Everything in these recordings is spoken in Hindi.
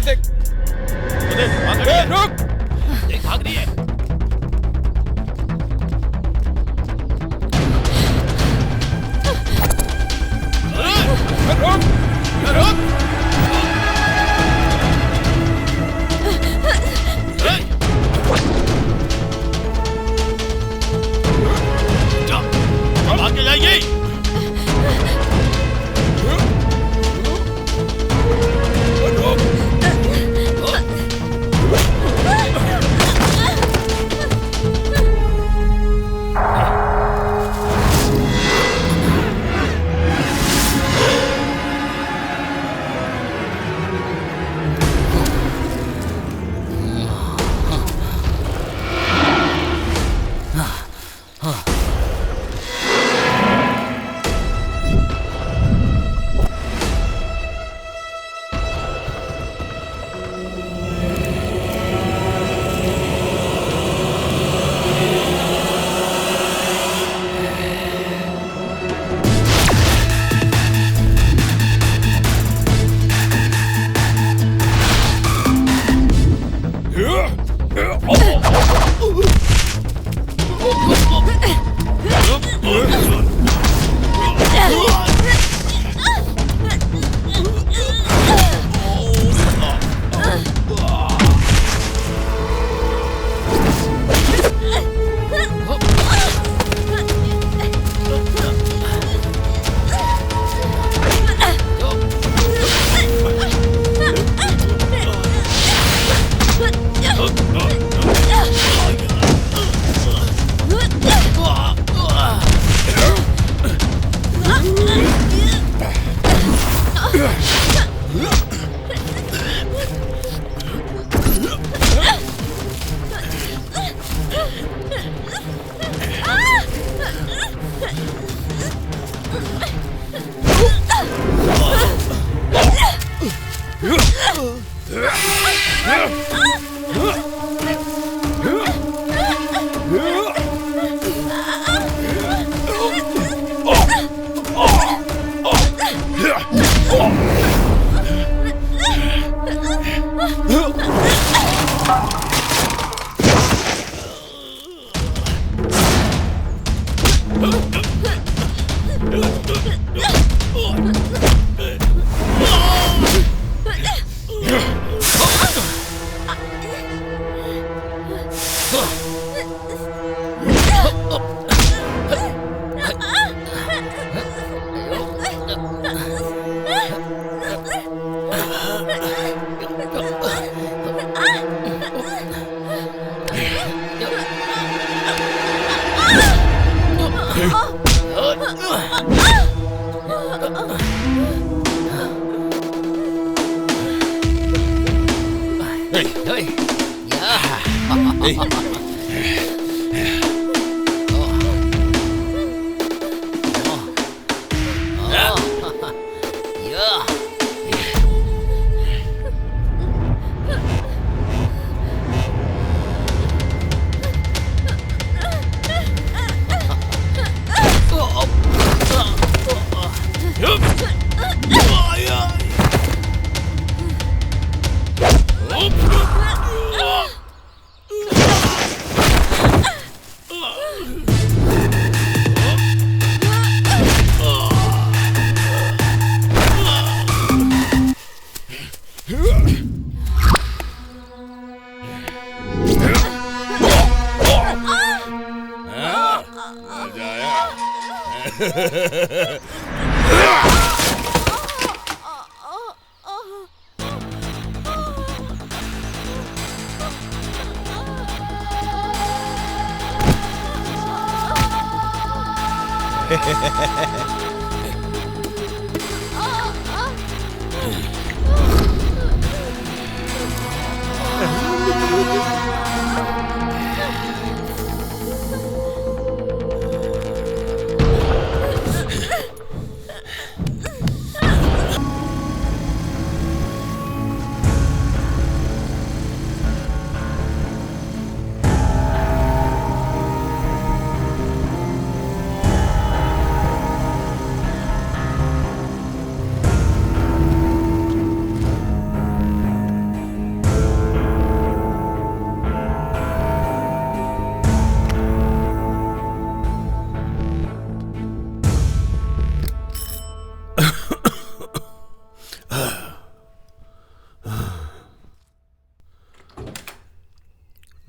देख। भाग रही है। रुक। देख भाग रही है। रुक। रुक। भाग के जाएगी।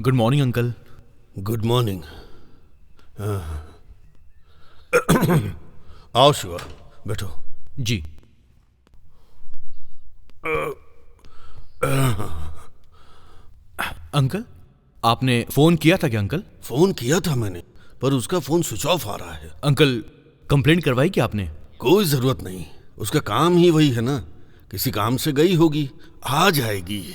Good morning uncle. Good morning. आओ शिवा, बैठो। जी। अंकल, आपने फोन किया था क्या अंकल? फोन किया था मैंने, पर उसका फोन स्विच ऑफ आ रहा है। अंकल, कंप्लेंट करवाई क्या आपने? कोई जरूरत नहीं, उसका काम ही वही है ना। किसी काम से गई होगी, आ जाएगी।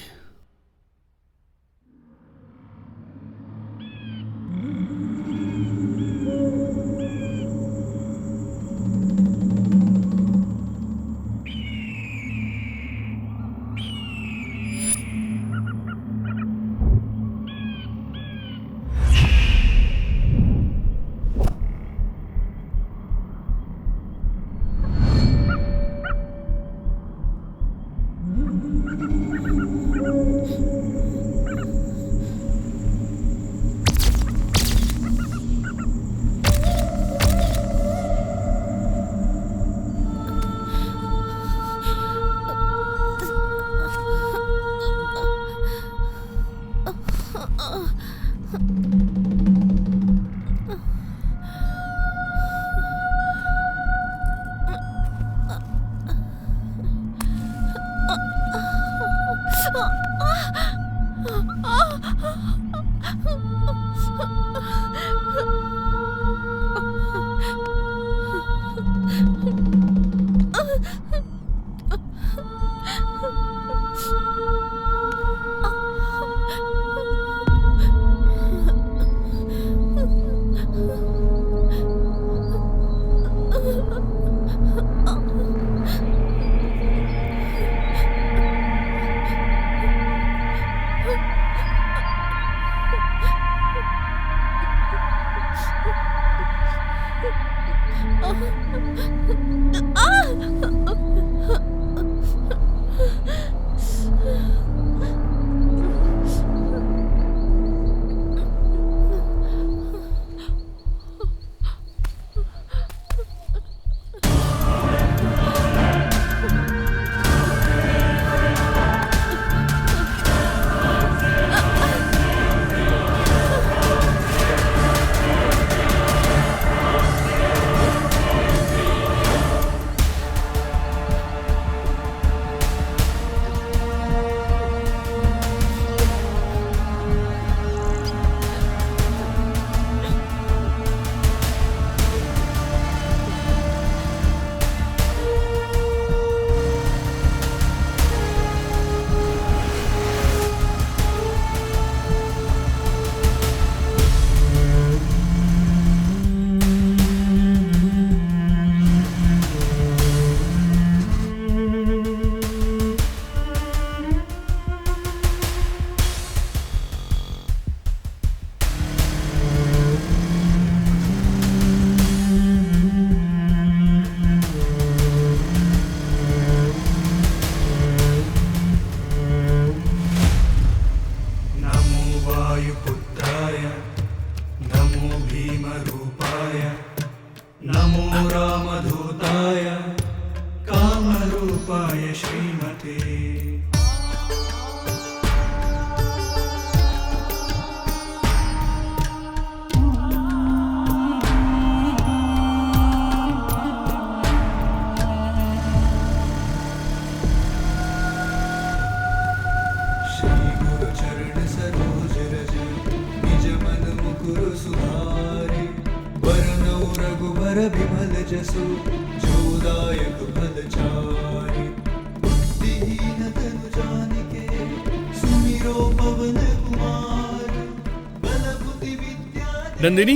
नंदिनी,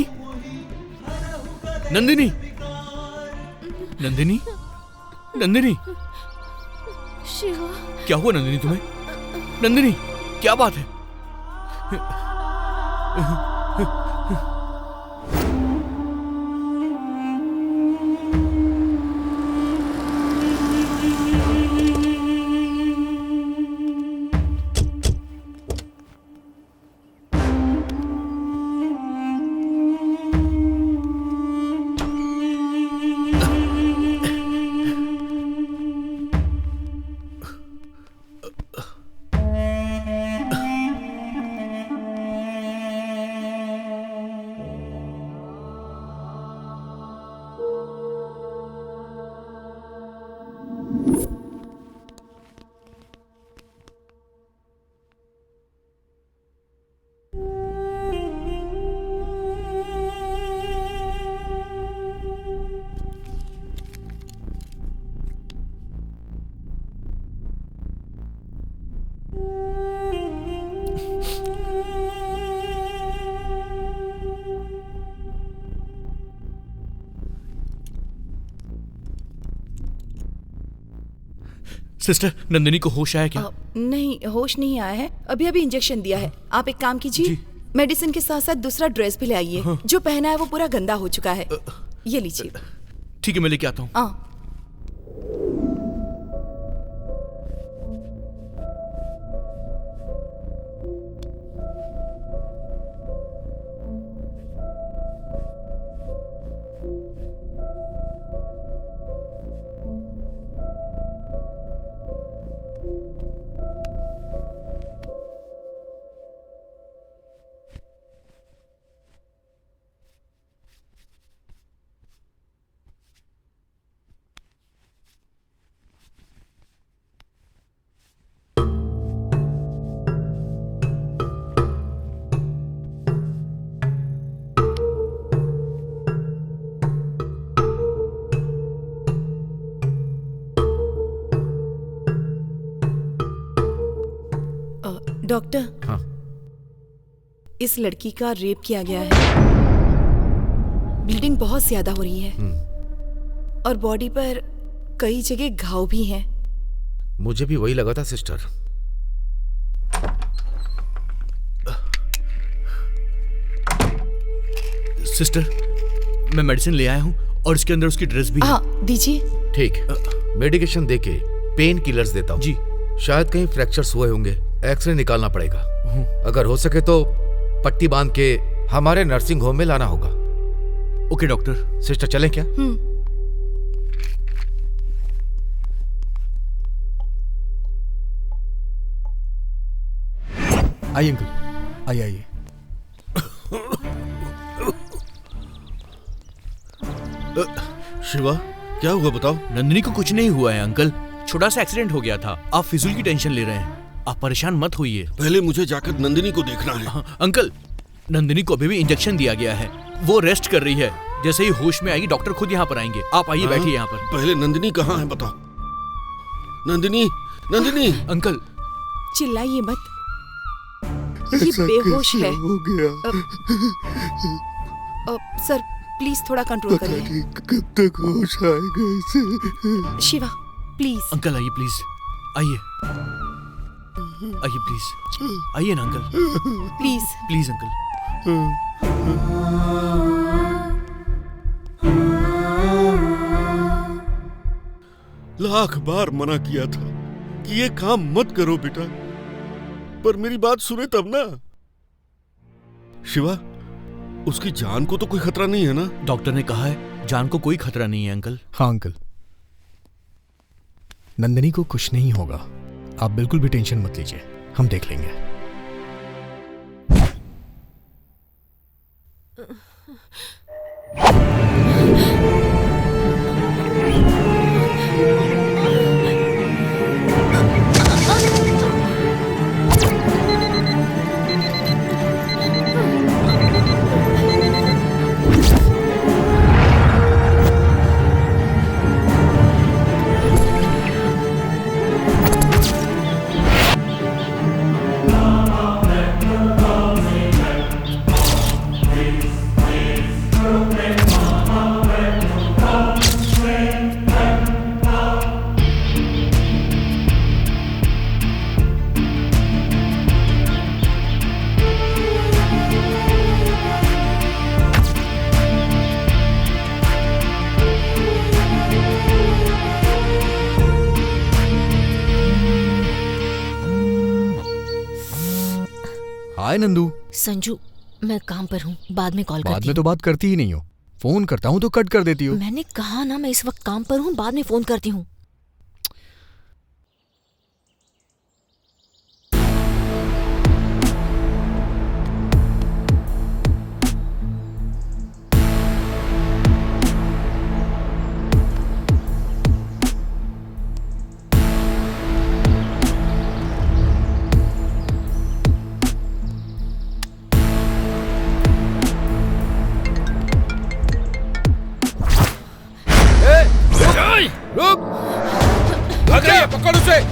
नंदिनी, नंदिनी, नंदिनी, शिवा, क्या हुआ नंदिनी तुम्हें? नंदिनी, क्या बात है? सिस्टर, नंदिनी को होश आया क्या? नहीं, होश नहीं आया है। अभी अभी इंजेक्शन दिया है। आप एक काम कीजिए, जी। मेडिसिन के साथ साथ दूसरा ड्रेस भी ले आइए। जो पहना है वो पूरा गंदा हो चुका है। ये लीजिए। ठीक है, मैं लेके आता हूँ। हाँ। डॉक्टर। हाँ। इस लड़की का रेप किया गया है। ब्लीडिंग बहुत ज्यादा हो रही है और बॉडी पर कई जगह घाव भी हैं। मुझे भी वही लगा था सिस्टर। सिस्टर, मैं मेडिसिन ले आया हूँ और इसके अंदर उसकी ड्रेस भी है। हाँ, दीजिए। ठीक, मेडिकेशन देके पेन किलर्स देता हूँ। जी। शायद कहीं फ्रैक्चर्स हुए होंगे, एक्सरे निकालना पड़ेगा। अगर हो सके तो पट्टी बांध के हमारे नर्सिंग होम में लाना होगा। Okay doctor. सिस्टर चलें क्या? आइए अंकल, आइए आइए। शिवा, क्या हुआ बताओ? नंदिनी को कुछ नहीं हुआ है अंकल, छोटा सा एक्सीडेंट हो गया था। आप फिजूल की टेंशन ले रहे हैं। आप परेशान मत होइए। पहले मुझे जाकर नंदिनी को देखना है। अंकल, नंदिनी को अभी भी इंजेक्शन दिया गया है। वो रेस्ट कर रही है। जैसे ही होश में आएगी डॉक्टर खुद यहाँ पर आएंगे। आप आइए, बैठिए यहाँ पर। पहले नंदिनी कहाँ है बताओ? नंदिनी, नंदिनी। अंकल चिल्लाइए मत, ये बेहोश है। हो गया। सर प्लीज थोड़ा कंट्रोल करिए। कब तक होश आएगा इसे? शिवा प्लीज। अंकल आइए प्लीज, आइए आइए प्लीज, आइए ना uncle, please please uncle. Lakh बार मना किया था कि ये काम मत करो बेटा, पर मेरी बात सुने तब ना। शिवा, उसकी जान को तो कोई खतरा नहीं है ना? डॉक्टर ने कहा है जान को कोई खतरा नहीं है अंकल। हाँ अंकल, नंदिनी को कुछ नहीं होगा। आप बिल्कुल भी टेंशन मत लीजिए, हम देख लेंगे। हाय नंदू। संजू, मैं काम पर हूँ, बाद में कॉल करती हूँ। बाद में तो बात करती ही नहीं हो। फोन करता हूँ तो कट कर देती हो। मैंने कहा ना मैं इस वक्त काम पर हूँ, बाद में फोन करती हूँ। रुक! भाग रही है, पकड़ उसे!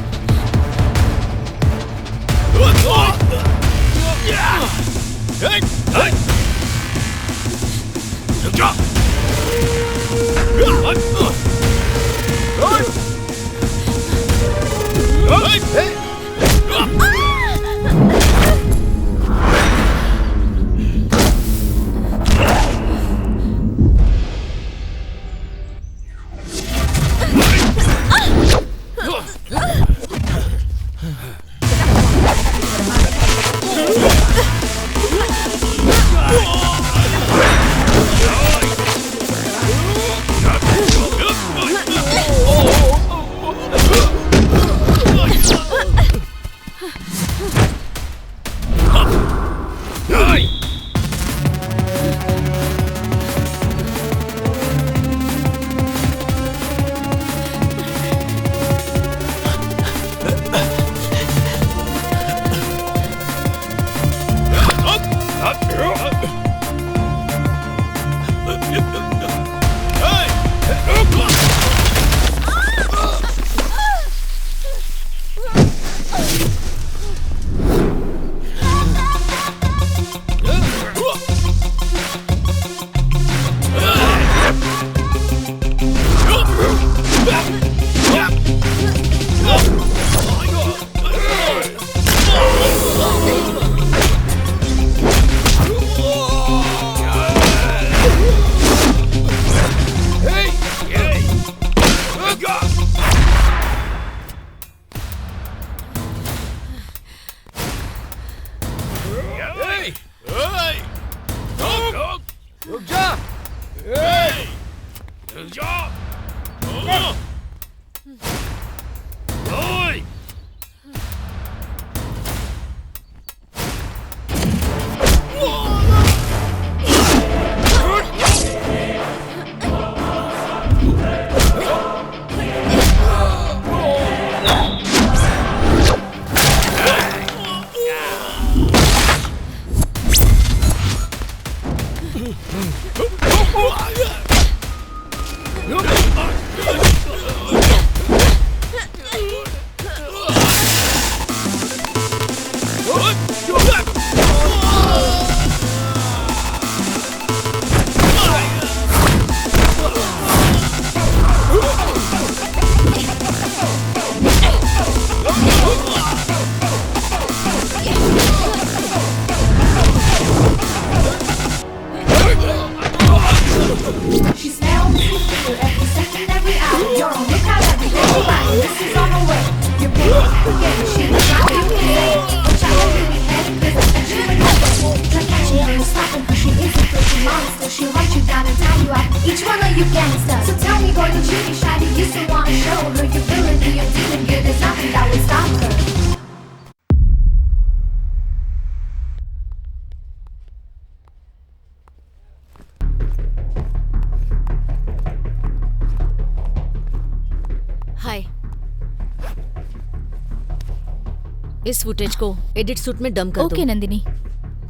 इस फुटेज को एडिट सूट में डंप कर दो। ओके नंदिनी।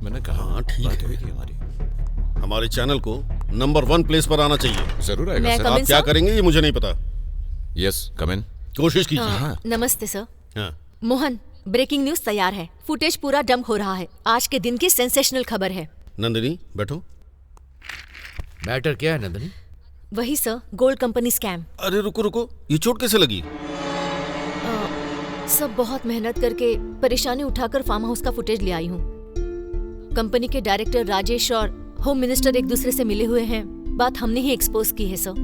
मैंने कहा हाँ ठीक बात है। हुई थी हमारी। हमारे चैनल को नंबर 1 प्लेस पर आना चाहिए। जरूर आएगा मैं सर। come in, आप क्या sir? करेंगे ये मुझे नहीं पता, यस कम इन। कोशिश कीजिए। हाँ, नमस्ते सर। हाँ। मोहन, ब्रेकिंग न्यूज तैयार है। फुटेज पूरा डंप हो रहा है। आज के दिन की सेंसेशनल खबर है। नंदिनी बैठो। मैटर क्या है नंदिनी? वही सर, गोल्ड कंपनी स्कैम। अरे रुको रुको, ये चोट कैसे लगी? सब बहुत मेहनत करके परेशानी उठाकर फार्म हाउस का फुटेज ले आई हूँ। कंपनी के डायरेक्टर राजेश और होम मिनिस्टर एक दूसरे से मिले हुए हैं। बात हमने ही एक्सपोज की है सर।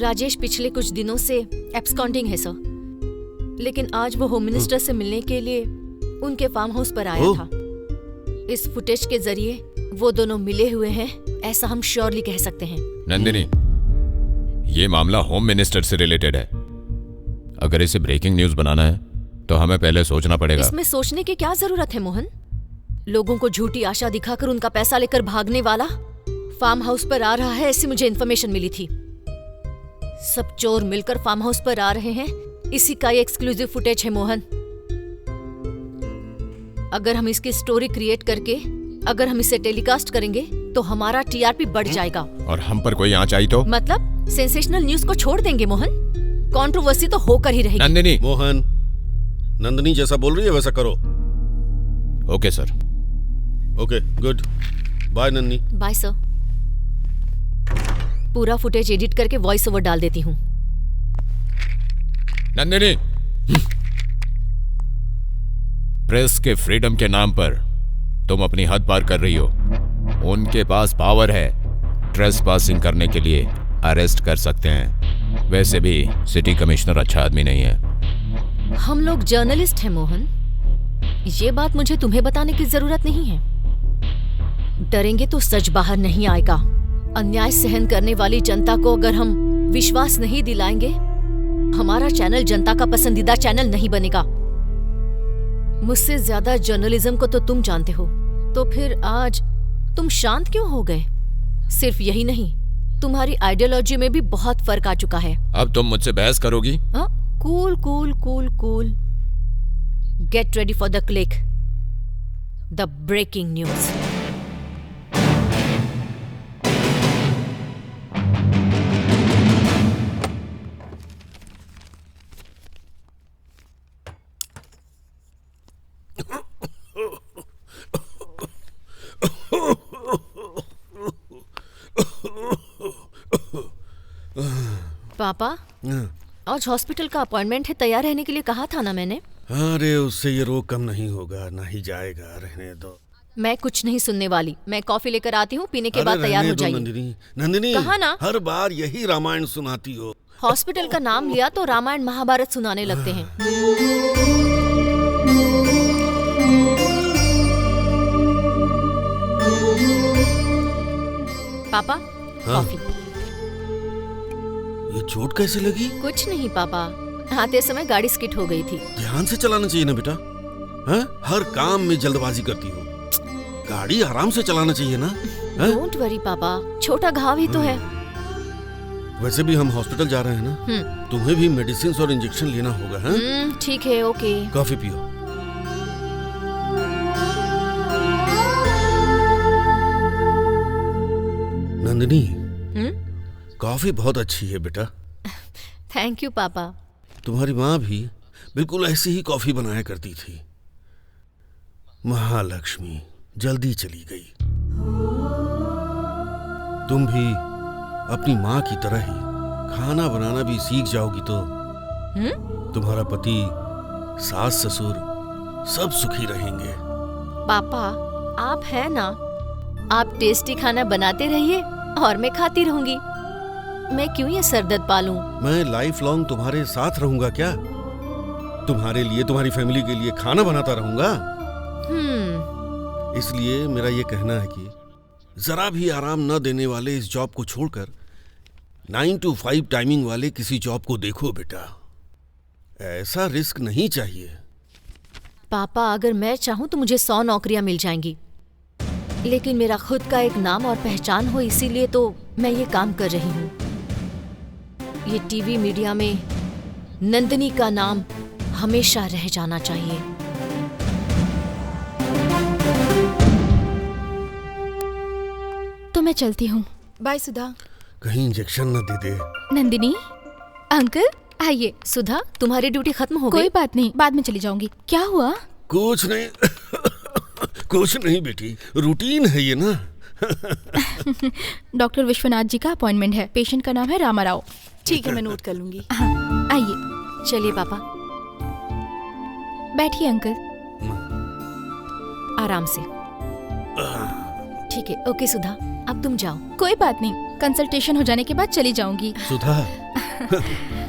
राजेश पिछले कुछ दिनों से एब्सकॉन्डिंग है सर, लेकिन आज वो होम मिनिस्टर से मिलने के लिए उनके फार्म हाउस पर आया था। इस फुटेज के जरिए वो दोनों मिले हुए हैं, ऐसा हम श्योरली कह सकते हैं। नंदिनी, ये मामला होम मिनिस्टर से रिलेटेड है। अगर इसे ब्रेकिंग न्यूज बनाना है तो हमें पहले सोचना पड़ेगा। इसमें सोचने की क्या जरूरत है मोहन? लोगों को झूठी आशा दिखाकर उनका पैसा लेकर भागने वाला फार्म हाउस पर आ रहा है, ऐसी मुझे इन्फॉर्मेशन मिली थी। सब चोर मिलकर फार्म हाउस पर आ रहे हैं, इसी का ये एक्सक्लूसिव फुटेज है मोहन। अगर हम इसकी स्टोरी क्रिएट करके अगर हम इसे टेलीकास्ट करेंगे तो हमारा टीआरपी बढ़ जाएगा। और हम पर कोई आंच आई तो? मतलब सेंसेशनल न्यूज को छोड़ देंगे मोहन? कंट्रोवर्सी तो होकर ही रहेगी। नंदिनी। मोहन, नंदिनी जैसा बोल रही है वैसा करो। Okay sir. Okay good bye Nandini. Bye sir. पूरा फुटेज एडिट करके वॉइस ओवर डाल देती हूँ। नंदिनी प्रेस के फ्रीडम के नाम पर तुम अपनी हद पार कर रही हो। उनके पास पावर है, ट्रेसपासिंग करने के लिए अरेस्ट कर सकते हैं। वैसे भी सिटी कमिश्नर अच्छा आदमी नहीं है। हम लोग जर्नलिस्ट हैं मोहन, ये बात मुझे तुम्हें बताने की जरूरत नहीं है। डरेंगे तो सच बाहर नहीं आएगा। अन्याय सहन करने वाली जनता को अगर हम विश्वास नहीं दिलाएंगे, हमारा चैनल जनता का पसंदीदा चैनल नहीं बनेगा। मुझसे ज्यादा जर्नलिज्म को तो तुम जानते हो, तो फिर आज तुम शांत क्यों हो गए? सिर्फ यही नहीं, तुम्हारी आइडियोलॉजी में भी बहुत फर्क आ चुका है। अब तुम मुझसे बहस करोगी? Cool cool cool cool. Get ready for the click, the breaking news. पापा, आज हॉस्पिटल का अपॉइंटमेंट है, तैयार रहने के लिए कहा था ना मैंने। अरे उससे ये रोग कम नहीं होगा, ना ही जाएगा, रहने दो। मैं कुछ नहीं सुनने वाली। मैं कॉफी लेकर आती हूँ, पीने के अरे बाद तैयार रहने हो दो जाइए। नंदिनी, नंदिनी, कहा ना? हर बार यही रामायण सुनाती हो। हॉस्पिटल का नाम लिया तो रामायण महाभारत सुनाने लगते हैं। पापा, कॉफी। ये चोट कैसे लगी? कुछ नहीं पापा, आते समय गाड़ी स्किट हो गई थी। ध्यान से चलाना चाहिए ना बेटा। हाँ? हर काम में जल्दबाजी करती हो। गाड़ी आराम से चलाना चाहिए ना। डोंट वरी पापा, छोटा घाव ही तो है। वैसे भी हम हॉस्पिटल जा रहे हैं ना, तुम्हें भी मेडिसिन और इंजेक्शन लेना होगा। हाँ? ठीक है, ओके। कॉफी पियो। नंदिनी, कॉफी बहुत अच्छी है बेटा। थैंक यू पापा। तुम्हारी माँ भी बिल्कुल ऐसी ही कॉफी बनाया करती थी। महालक्ष्मी जल्दी चली गई। तुम भी अपनी माँ की तरह ही खाना बनाना भी सीख जाओगी तो तुम्हारा पति, सास ससुर सब सुखी रहेंगे। पापा, आप हैं ना, आप टेस्टी खाना बनाते रहिए और मैं खाती रहूंगी। मैं क्यों ये सरदर्द पालूं? मैं लाइफ लॉन्ग तुम्हारे साथ रहूंगा क्या? तुम्हारे लिए, तुम्हारी फैमिली के लिए खाना बनाता रहूंगा। इसलिए मेरा ये कहना है कि जरा भी आराम न देने वाले इस जॉब को छोड़कर 9 to 5 टाइमिंग वाले किसी जॉब को देखो बेटा। ऐसा रिस्क नहीं चाहिए। पापा, अगर मैं चाहूं तो मुझे 100 नौकरियां मिल जाएंगी, लेकिन मेरा खुद का एक नाम और पहचान हो, इसीलिए तो मैं ये काम कर रही हूँ। ये टीवी मीडिया में नंदिनी का नाम हमेशा रह जाना चाहिए। तो मैं चलती हूँ। बाय सुधा। कहीं इंजेक्शन न दे दे। नंदिनी, अंकल आइए। सुधा, तुम्हारी ड्यूटी खत्म हो गई? कोई बात नहीं, बाद में चली जाऊंगी। क्या हुआ? कुछ नहीं कुछ नहीं बेटी, रूटीन है ये ना। डॉक्टर विश्वनाथ जी का अपॉइंटमेंट है। पेशेंट का नाम है रामाराव। ठीक है, मैं नोट कर लूंगी। हाँ, आइए। चलिए पापा। बैठिए अंकल। आराम से। ठीक है, ओके सुधा, अब तुम जाओ। कोई बात नहीं, कंसल्टेशन हो जाने के बाद चली जाऊंगी। सुधा,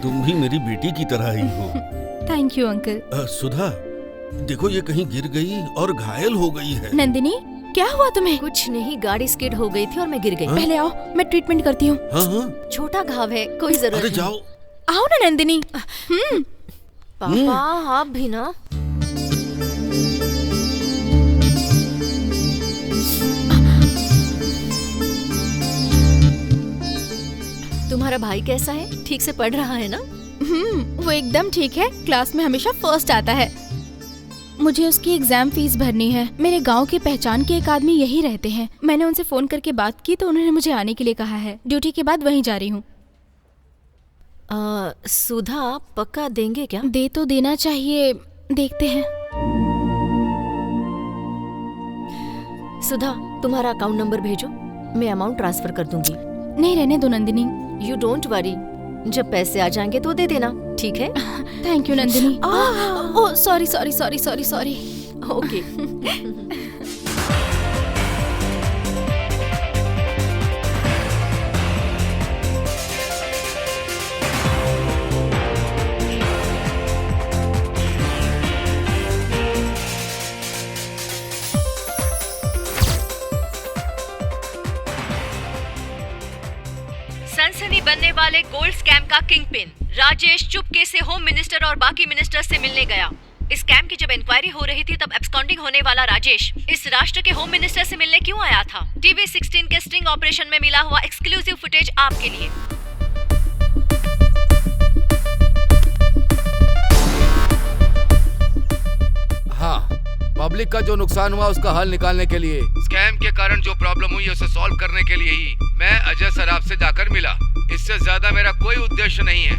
तुम भी मेरी बेटी की तरह ही हो। Thank you uncle. सुधा, देखो ये कहीं गिर गई और घायल हो गई है। नंदिनी, क्या हुआ तुम्हें? कुछ नहीं, गाड़ी स्किड हो गई थी और मैं गिर गई। पहले आओ, मैं ट्रीटमेंट करती हूँ। हाँ, छोटा घाव है, कोई जरूरत अरे नहीं। जाओ। आओ ना नंदिनी। पापा, आप भी ना। तुम्हारा भाई कैसा है? ठीक से पढ़ रहा है ना? वो एकदम ठीक है, क्लास में हमेशा फर्स्ट आता है। मुझे उसकी एग्जाम फीस भरनी है। मेरे गांव के पहचान के एक आदमी यही रहते हैं। मैंने उनसे फोन करके बात की तो उन्होंने मुझे आने के लिए कहा है। ड्यूटी के बाद वहीं जा रही हूँ। सुधा, आप पक्का देंगे क्या? दे तो देना चाहिए, देखते हैं। सुधा, तुम्हारा अकाउंट नंबर भेजो, मैं अमाउंट ट्रांसफर कर दूंगी। नहीं, रहने दो नंदिनी। यू डोंट वरी, जब पैसे आ जाएंगे तो दे देना, ठीक है? Thank you Nandini. Oh sorry sorry sorry sorry sorry. Okay. सनसनी बनने वाले गोल्ड स्कैम का किंगपिन राजेश चुपके से होम मिनिस्टर और बाकी मिनिस्टर से मिलने गया। इस स्कैम की जब इंक्वायरी हो रही थी तब एब्सकॉन्डिंग होने वाला राजेश इस राष्ट्र के होम मिनिस्टर से मिलने क्यों आया था? टीवी 16 के स्टिंग ऑपरेशन में मिला हुआ एक्सक्लूसिव फुटेज आपके लिए। हाँ, पब्लिक का जो नुकसान हुआ उसका हल निकालने के लिए, स्कैम के कारण जो प्रॉब्लम हुई उसे सॉल्व करने के लिए ही मैं अजय सराफ से जाकर मिला। इससे ज्यादा मेरा कोई उद्देश्य नहीं है।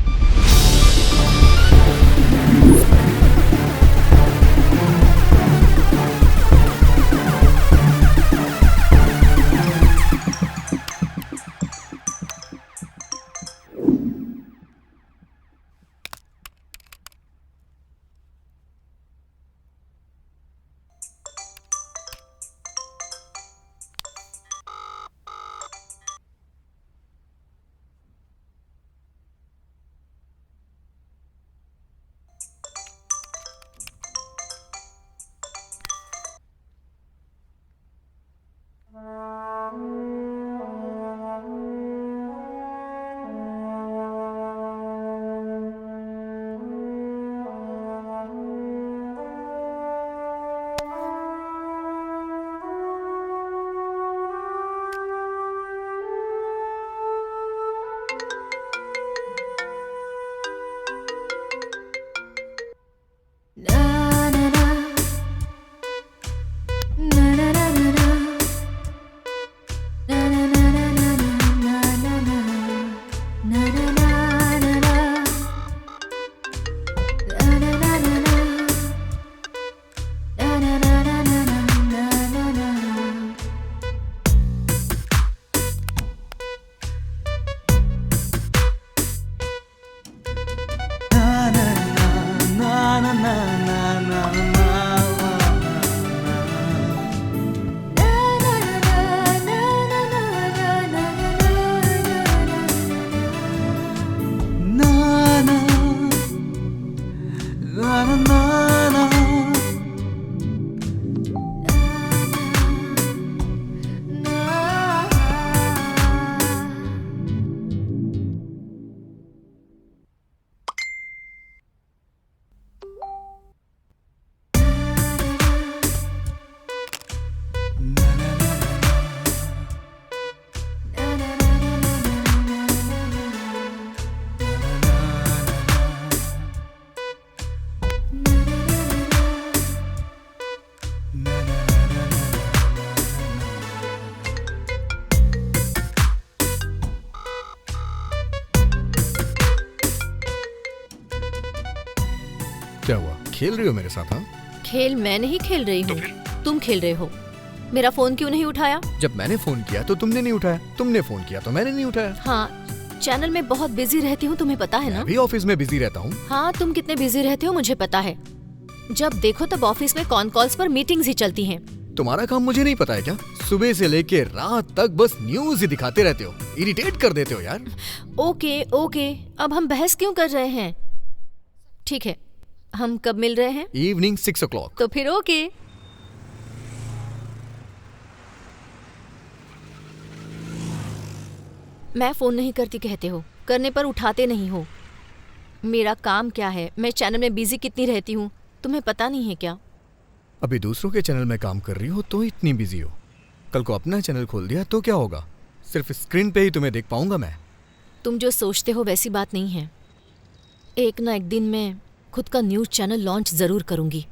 क्या हुआ, खेल रही हो मेरे साथ? हाँ, खेल मैं नहीं खेल रही हूँ, तुम खेल रहे हो। मेरा फोन क्यों नहीं उठाया? जब मैंने फोन किया तो तुमने नहीं उठाया, तुमने फोन किया तो मैंने नहीं उठाया। हाँ, चैनल में बहुत बिजी रहती हूँ, तुम्हें पता है ना? अभी ऑफिस में बिजी रहता हूँ। हाँ, तुम कितने बिजी रहते हो मुझे पता है। जब देखो तब ऑफिस में कॉन कॉल्स पर मीटिंग्स ही चलती हैं। तुम्हारा काम मुझे नहीं पता है क्या? सुबह से लेके रात तक बस न्यूज ही दिखाते रहते हो, इरिटेट कर देते हो यार। ओके ओके, अब हम बहस क्यों कर रहे हैं? ठीक है, हम कब मिल रहे हैं? Evening 6 o'clock। तो फिर ओके। मैं फोन नहीं करती कहते हो, करने पर उठाते नहीं हो। मेरा काम क्या है, मैं चैनल में बिजी कितनी रहती हूँ, तुम्हें पता नहीं है क्या? अभी दूसरों के चैनल में काम कर रही हो तो इतनी बिजी हो, कल को अपना चैनल खोल दिया तो क्या होगा? सिर्फ स्क्रीन पे ही तुम्हें देख पाऊंगा मैं। तुम जो सोचते हो वैसी बात नहीं है। एक ना एक दिन मैं खुद का न्यूज़ चैनल लॉन्च जरूर करूंगी।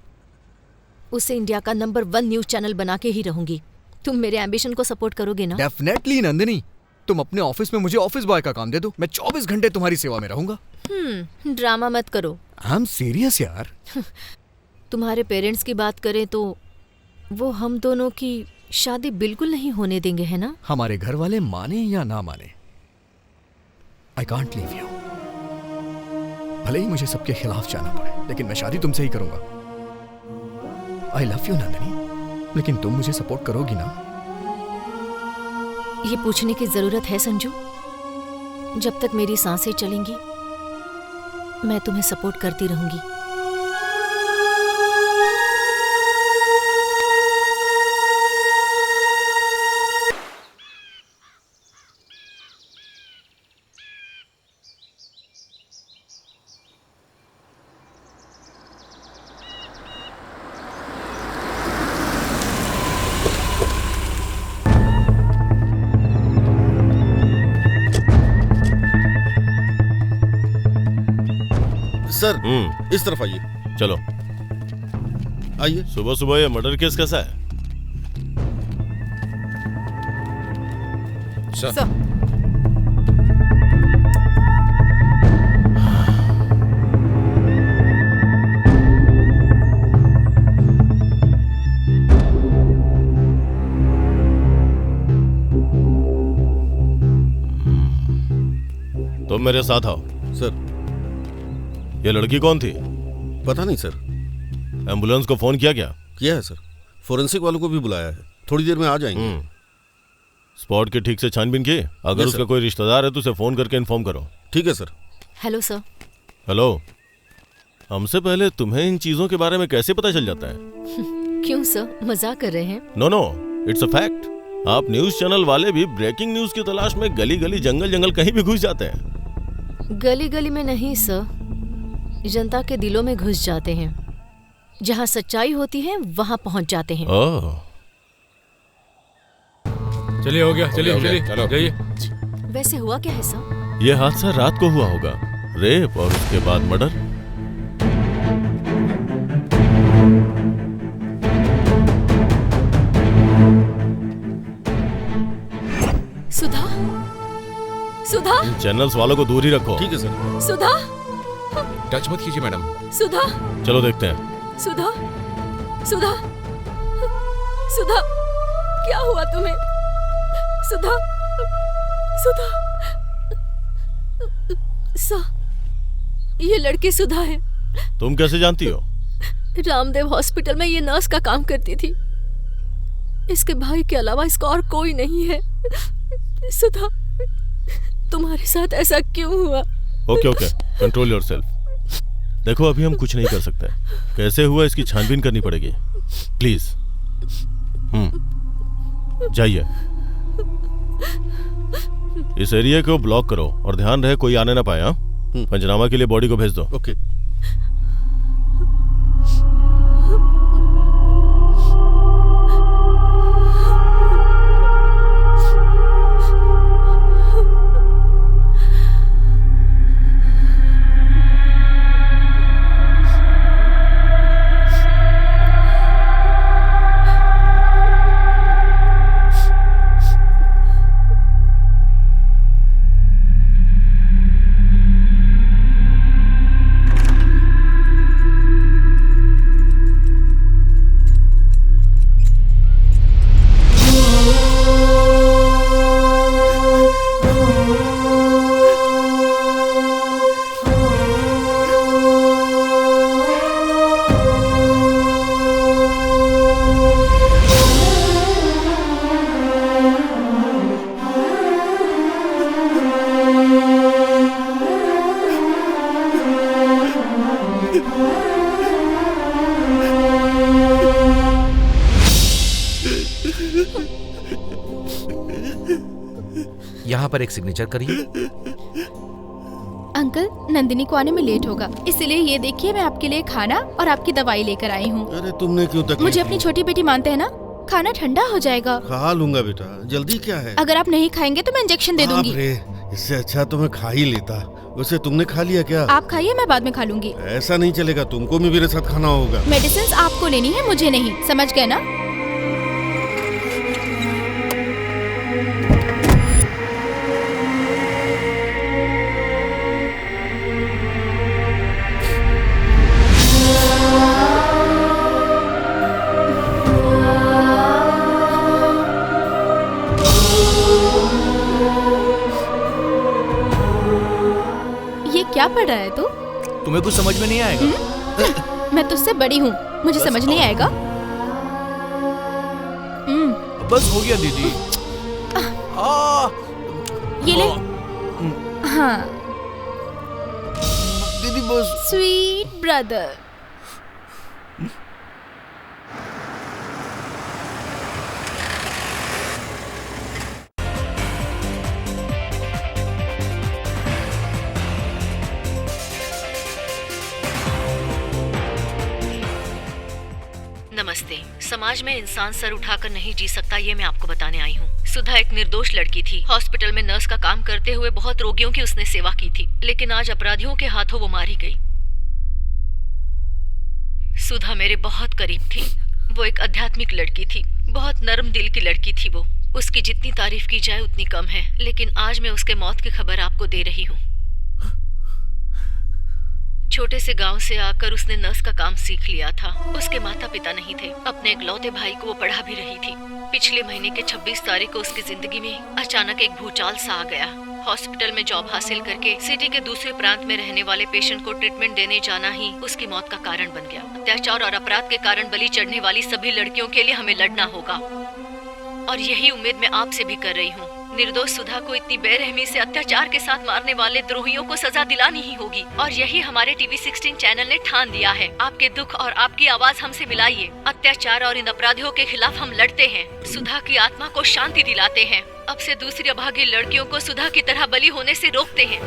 उसे इंडिया का नंबर 1 न्यूज़ चैनल बना के ही रहूंगी। तुम मेरे एम्बिशन को सपोर्ट करोगे ना? डेफिनेटली नंदिनी, तुम अपने ऑफिस में मुझे ऑफिस बॉय का काम दे दो, मैं 24 घंटे तुम्हारी सेवा में रहूंगा। ड्रामा मत करो। आई एम सीरियस यार। तुम्हारे पेरेंट्स की बात करें तो वो हम दोनों की शादी बिल्कुल नहीं होने देंगे, है ना? हमारे घर वाले माने या ना माने, आई कांट लीव यू। भले ही मुझे सबके खिलाफ जाना पड़े, लेकिन मैं शादी तुमसे ही करूंगा। आई लव यू नंदिनी, लेकिन तुम मुझे सपोर्ट करोगी ना? ये पूछने की जरूरत है संजू? जब तक मेरी सांसें चलेंगी मैं तुम्हें सपोर्ट करती रहूंगी। सर इस तरफ आइए। चलो। आइए। सुबह सुबह ये मर्डर केस कैसा है? सर, तुम मेरे साथ आओ। सर ये लड़की कौन थी? पता नहीं सर। एम्बुलेंस को फोन किया क्या? किया है सर, फोरेंसिक वालों को भी बुलाया है, थोड़ी देर में आ जाएंगे। स्पॉट की ठीक से छानबीन की? अगर उसका कोई रिश्तेदार है तो उसे फोन करके इन्फॉर्म करो। ठीक है सर। Hello sir. हेलो। हमसे पहले तुम्हें इन चीजों के बारे में कैसे पता चल जाता है? क्यों सर, मजाक कर रहे हैं? No no, it's a fact. आप न्यूज चैनल वाले भी ब्रेकिंग न्यूज की तलाश में गली गली जंगल जंगल कहीं भी घुस जाते हैं। गली गली में नहीं सर, जनता के दिलों में घुस जाते हैं। जहां सच्चाई होती है वहां पहुंच जाते हैं। ओह, चलिए हो गया, चलिए चलिए चलो। जाइए। वैसे हुआ क्या है सर? ये हादसा रात को हुआ होगा। रेप और उसके बाद मर्डर। सुधा, सुधा, इन चैनल्स वालों को दूर ही रखो। ठीक है सर। सुधा, टच मत कीजिए मैडम। सुधा, चलो देखते हैं। सुधा, सुधा, सुधा, क्या हुआ तुम्हें? सुधा, सुधा, ये लड़की सुधा है। तुम कैसे जानती हो? रामदेव हॉस्पिटल में ये नर्स का काम करती थी। इसके भाई के अलावा इसका और कोई नहीं है। सुधा, तुम्हारे साथ ऐसा क्यों हुआ? Okay okay, control yourself. देखो अभी हम कुछ नहीं कर सकते। कैसे हुआ इसकी छानबीन करनी पड़ेगी। प्लीज। जाइए। इस एरिया को ब्लॉक करो और ध्यान रहे कोई आने ना पाए। हाँ, पंचनामा के लिए बॉडी को भेज दो। ओके। यहाँ पर एक सिग्नेचर करिए। अंकल, नंदिनी को आने में लेट होगा, इसलिए ये देखिए मैं आपके लिए खाना और आपकी दवाई लेकर आई हूँ। अरे तुमने क्यों तकलीफ मुझे अपनी छोटी बेटी मानते हैं ना? खाना ठंडा हो जाएगा। खा लूंगा बेटा, जल्दी क्या है? अगर आप नहीं खाएंगे तो मैं इंजेक्शन दे दूंगी। बाप रे, इससे अच्छा तो मैं खा ही लेता। वैसे तुमने खा लिया क्या? आप खाइए, मैं बाद में खा लूंगी। ऐसा नहीं चलेगा, तुमको भी मेरे साथ खाना होगा। मेडिसिन आपको लेनी है, मुझे नहीं, समझ गए ना? क्या पढ़ रहा है तू? तुम्हें कुछ समझ में नहीं आएगा। मैं तुझसे बड़ी हूँ, मुझे समझ नहीं आएगा। बस हो गया दीदी। ये ले। हाँ दीदी बस। Sweet brother. नमस्ते। समाज में इंसान सर उठाकर नहीं जी सकता, ये मैं आपको बताने आई हूँ। सुधा एक निर्दोष लड़की थी। हॉस्पिटल में नर्स का काम करते हुए बहुत रोगियों की उसने सेवा की थी, लेकिन आज अपराधियों के हाथों वो मारी गई। सुधा मेरे बहुत करीब थी। वो एक आध्यात्मिक लड़की थी, बहुत नर्म दिल की लड़की थी वो। उसकी जितनी तारीफ की जाए उतनी कम है, लेकिन आज मैं उसके मौत की खबर आपको दे रही हूँ। छोटे से गांव से आकर उसने नर्स का काम सीख लिया था। उसके माता पिता नहीं थे। अपने इकलौते भाई को वो पढ़ा भी रही थी। पिछले महीने के 26 तारीख को उसकी जिंदगी में अचानक एक भूचाल सा आ गया। हॉस्पिटल में जॉब हासिल करके सिटी के दूसरे प्रांत में रहने वाले पेशेंट को ट्रीटमेंट देने जाना ही उसकी मौत का कारण बन गया। अत्याचार और अपराध के कारण बलि चढ़ने वाली सभी लड़कियों के लिए हमें लड़ना होगा, और यही उम्मीद मैं आपसे भी कर रही हूँ। निर्दोष सुधा को इतनी बेरहमी से अत्याचार के साथ मारने वाले द्रोहियों को सजा दिलानी ही होगी, और यही हमारे टीवी 16 चैनल ने ठान दिया है। आपके दुख और आपकी आवाज हमसे मिलाइए। अत्याचार और इन अपराधियों के खिलाफ हम लड़ते हैं, सुधा की आत्मा को शांति दिलाते हैं। अब से दूसरी अभागी लड़कियों को सुधा की तरह बलि होने से रोकते हैं।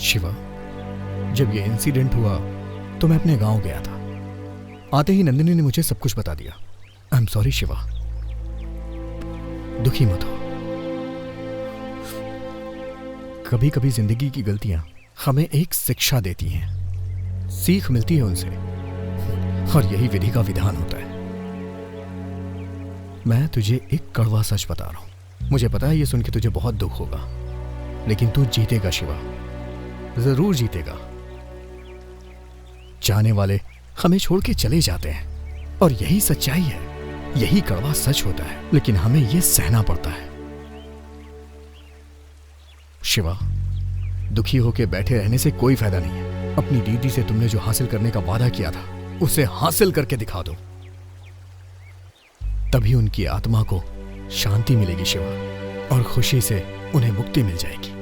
शिवा, जब ये इंसिडेंट हुआ तो मैं अपने गांव गया था। आते ही नंदिनी ने मुझे सब कुछ बता दिया। आई एम सॉरी शिवा, दुखी मत हो। कभी कभी जिंदगी की गलतियां हमें एक शिक्षा देती हैं, सीख मिलती है उनसे, और यही विधि का विधान होता है। मैं तुझे एक कड़वा सच बता रहा हूं। मुझे पता है ये सुन के तुझे बहुत दुख होगा, लेकिन तू जीतेगा शिवा, जरूर जीतेगा। जाने वाले हमें छोड़ के चले जाते हैं, और यही सच्चाई है, यही कड़वा सच होता है, लेकिन हमें यह सहना पड़ता है। शिवा, दुखी होकर बैठे रहने से कोई फायदा नहीं है। अपनी दीदी से तुमने जो हासिल करने का वादा किया था उसे हासिल करके दिखा दो, तभी उनकी आत्मा को शांति मिलेगी शिवा, और खुशी से उन्हें मुक्ति मिल जाएगी।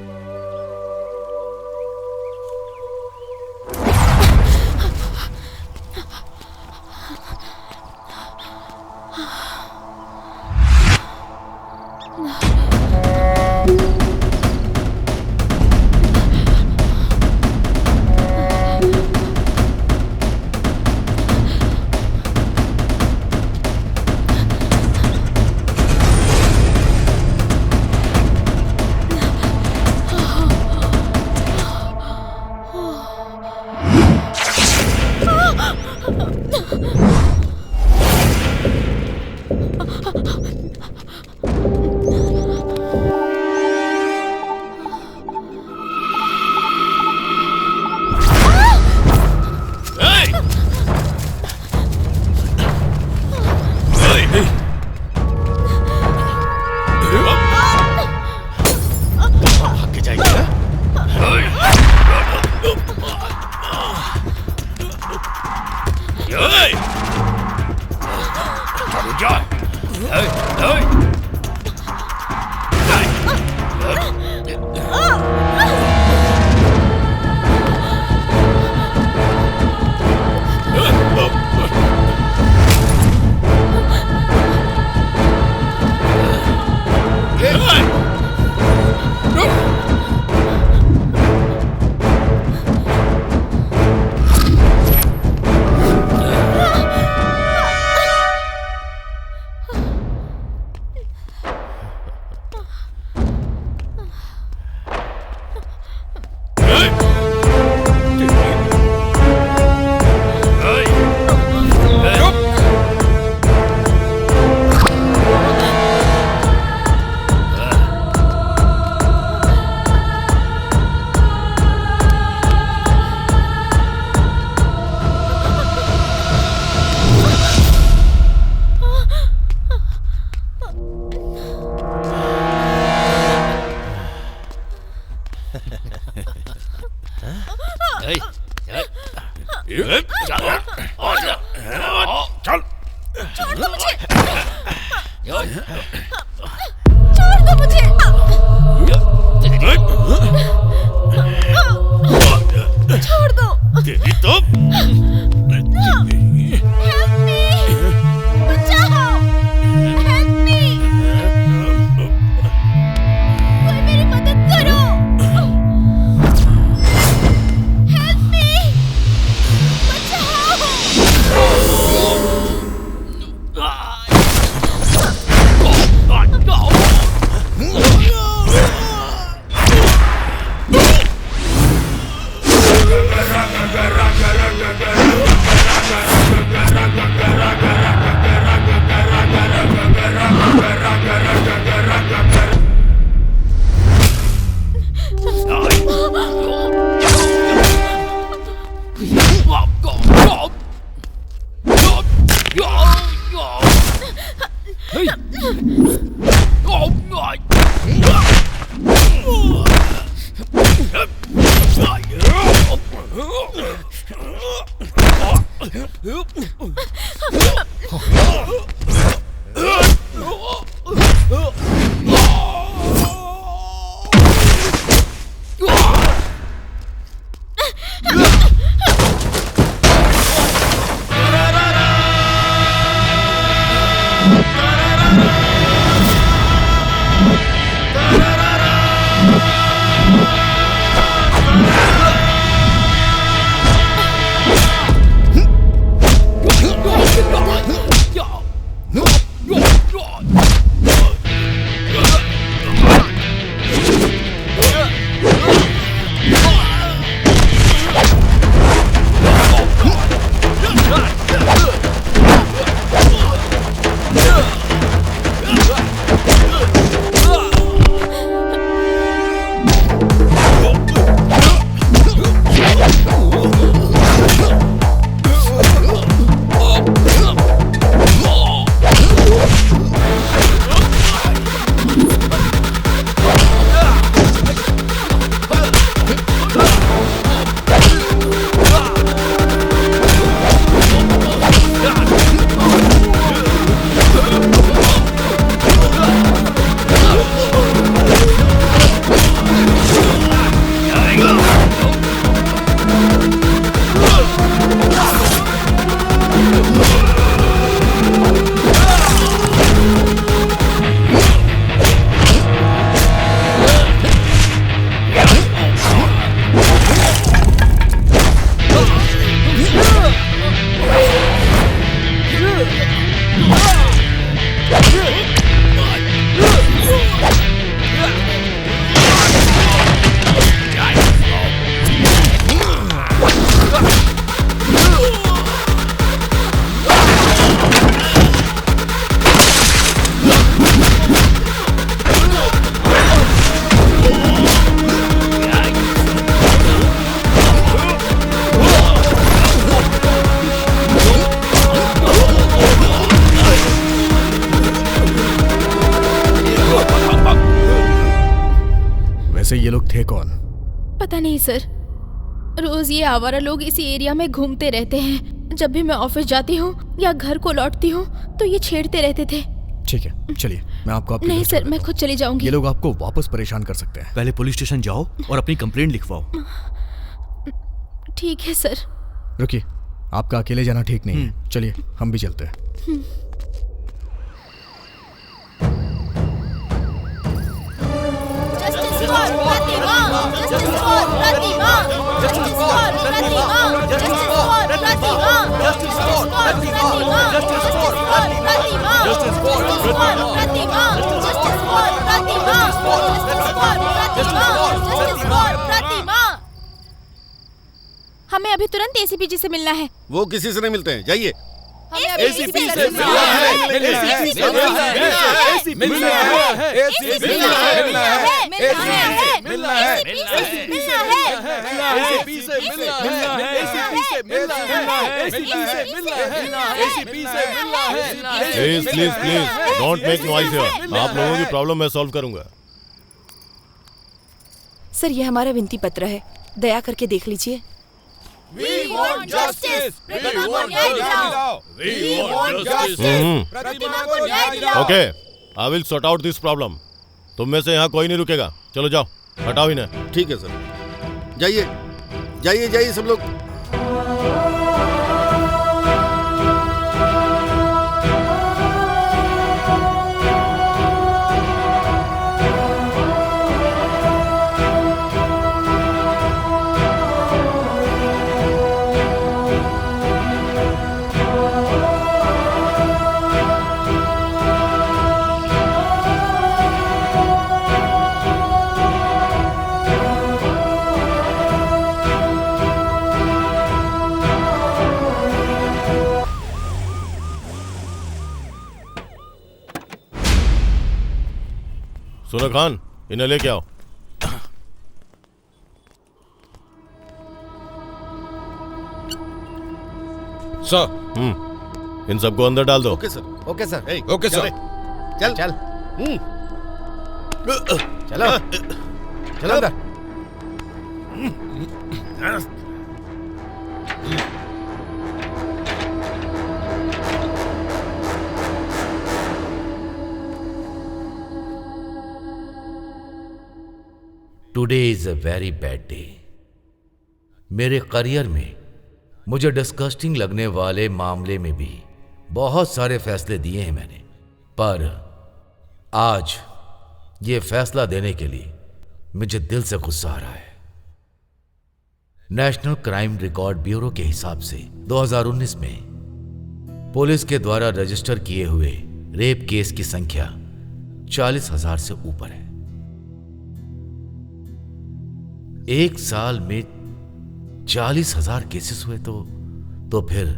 छोड़ दो मुझे। छोड़ दो। तेरी तो Help me! बचाओ! Help me! कोई मेरी मदद करो! Help me! बचाओ! ये लोग थे कौन? पता नहीं सर, रोज ये आवारा लोग इसी एरिया में घूमते रहते हैं। जब भी मैं ऑफिस जाती हूँ या घर को लौटती हूँ तो ये छेड़ते रहते थे। ठीक है, चलिए मैं आपको आपके नहीं घर सर, छोड़ मैं देता खुद चली जाऊंगी। हूँ। ये लोग आपको वापस परेशान कर सकते हैं। पहले पुलिस स्टेशन जाओ और अपनी कंप्लेंट लिखवाओ। ठीक है सर। रुकिए, आपका अकेले जाना ठीक नहीं है। चलिए हम भी चलते हैं। हमें अभी तुरंत एसीपी जी से मिलना है। वो किसी से नहीं मिलते हैं, जाइए। एसीपी से please please please don't make noise here. आप लोगों की प्रॉब्लम मैं सॉल्व करूंगा। सर, ये हमारा विनती पत्र है, दया करके देख लीजिए। We want justice. प्रतिमा को न्याय दिलाओ। We want justice. प्रतिमा को न्याय दिलाओ। Okay, I will sort out this problem. तुम में से यहाँ कोई नहीं रुकेगा। चलो जाओ, हटाओ इन्हें। ठीक है सर, जाइए जाइए जाइए सब लोग। सुनो खान, इन्हें लेके आओ। सर। इन सबको अंदर डाल दो। Okay sir. Okay sir. Okay sir. चल चल चलो चलो अंदर। Today is a very bad day. मेरे करियर में मुझे डिस्गस्टिंग लगने वाले मामले में भी बहुत सारे फैसले दिए हैं मैंने, पर आज ये फैसला देने के लिए मुझे दिल से गुस्सा आ रहा है। नेशनल क्राइम रिकॉर्ड ब्यूरो के हिसाब से 2019 में पुलिस के द्वारा रजिस्टर किए हुए रेप केस की संख्या 40,000 से ऊपर है। एक साल में 40,000 केसेस हुए तो फिर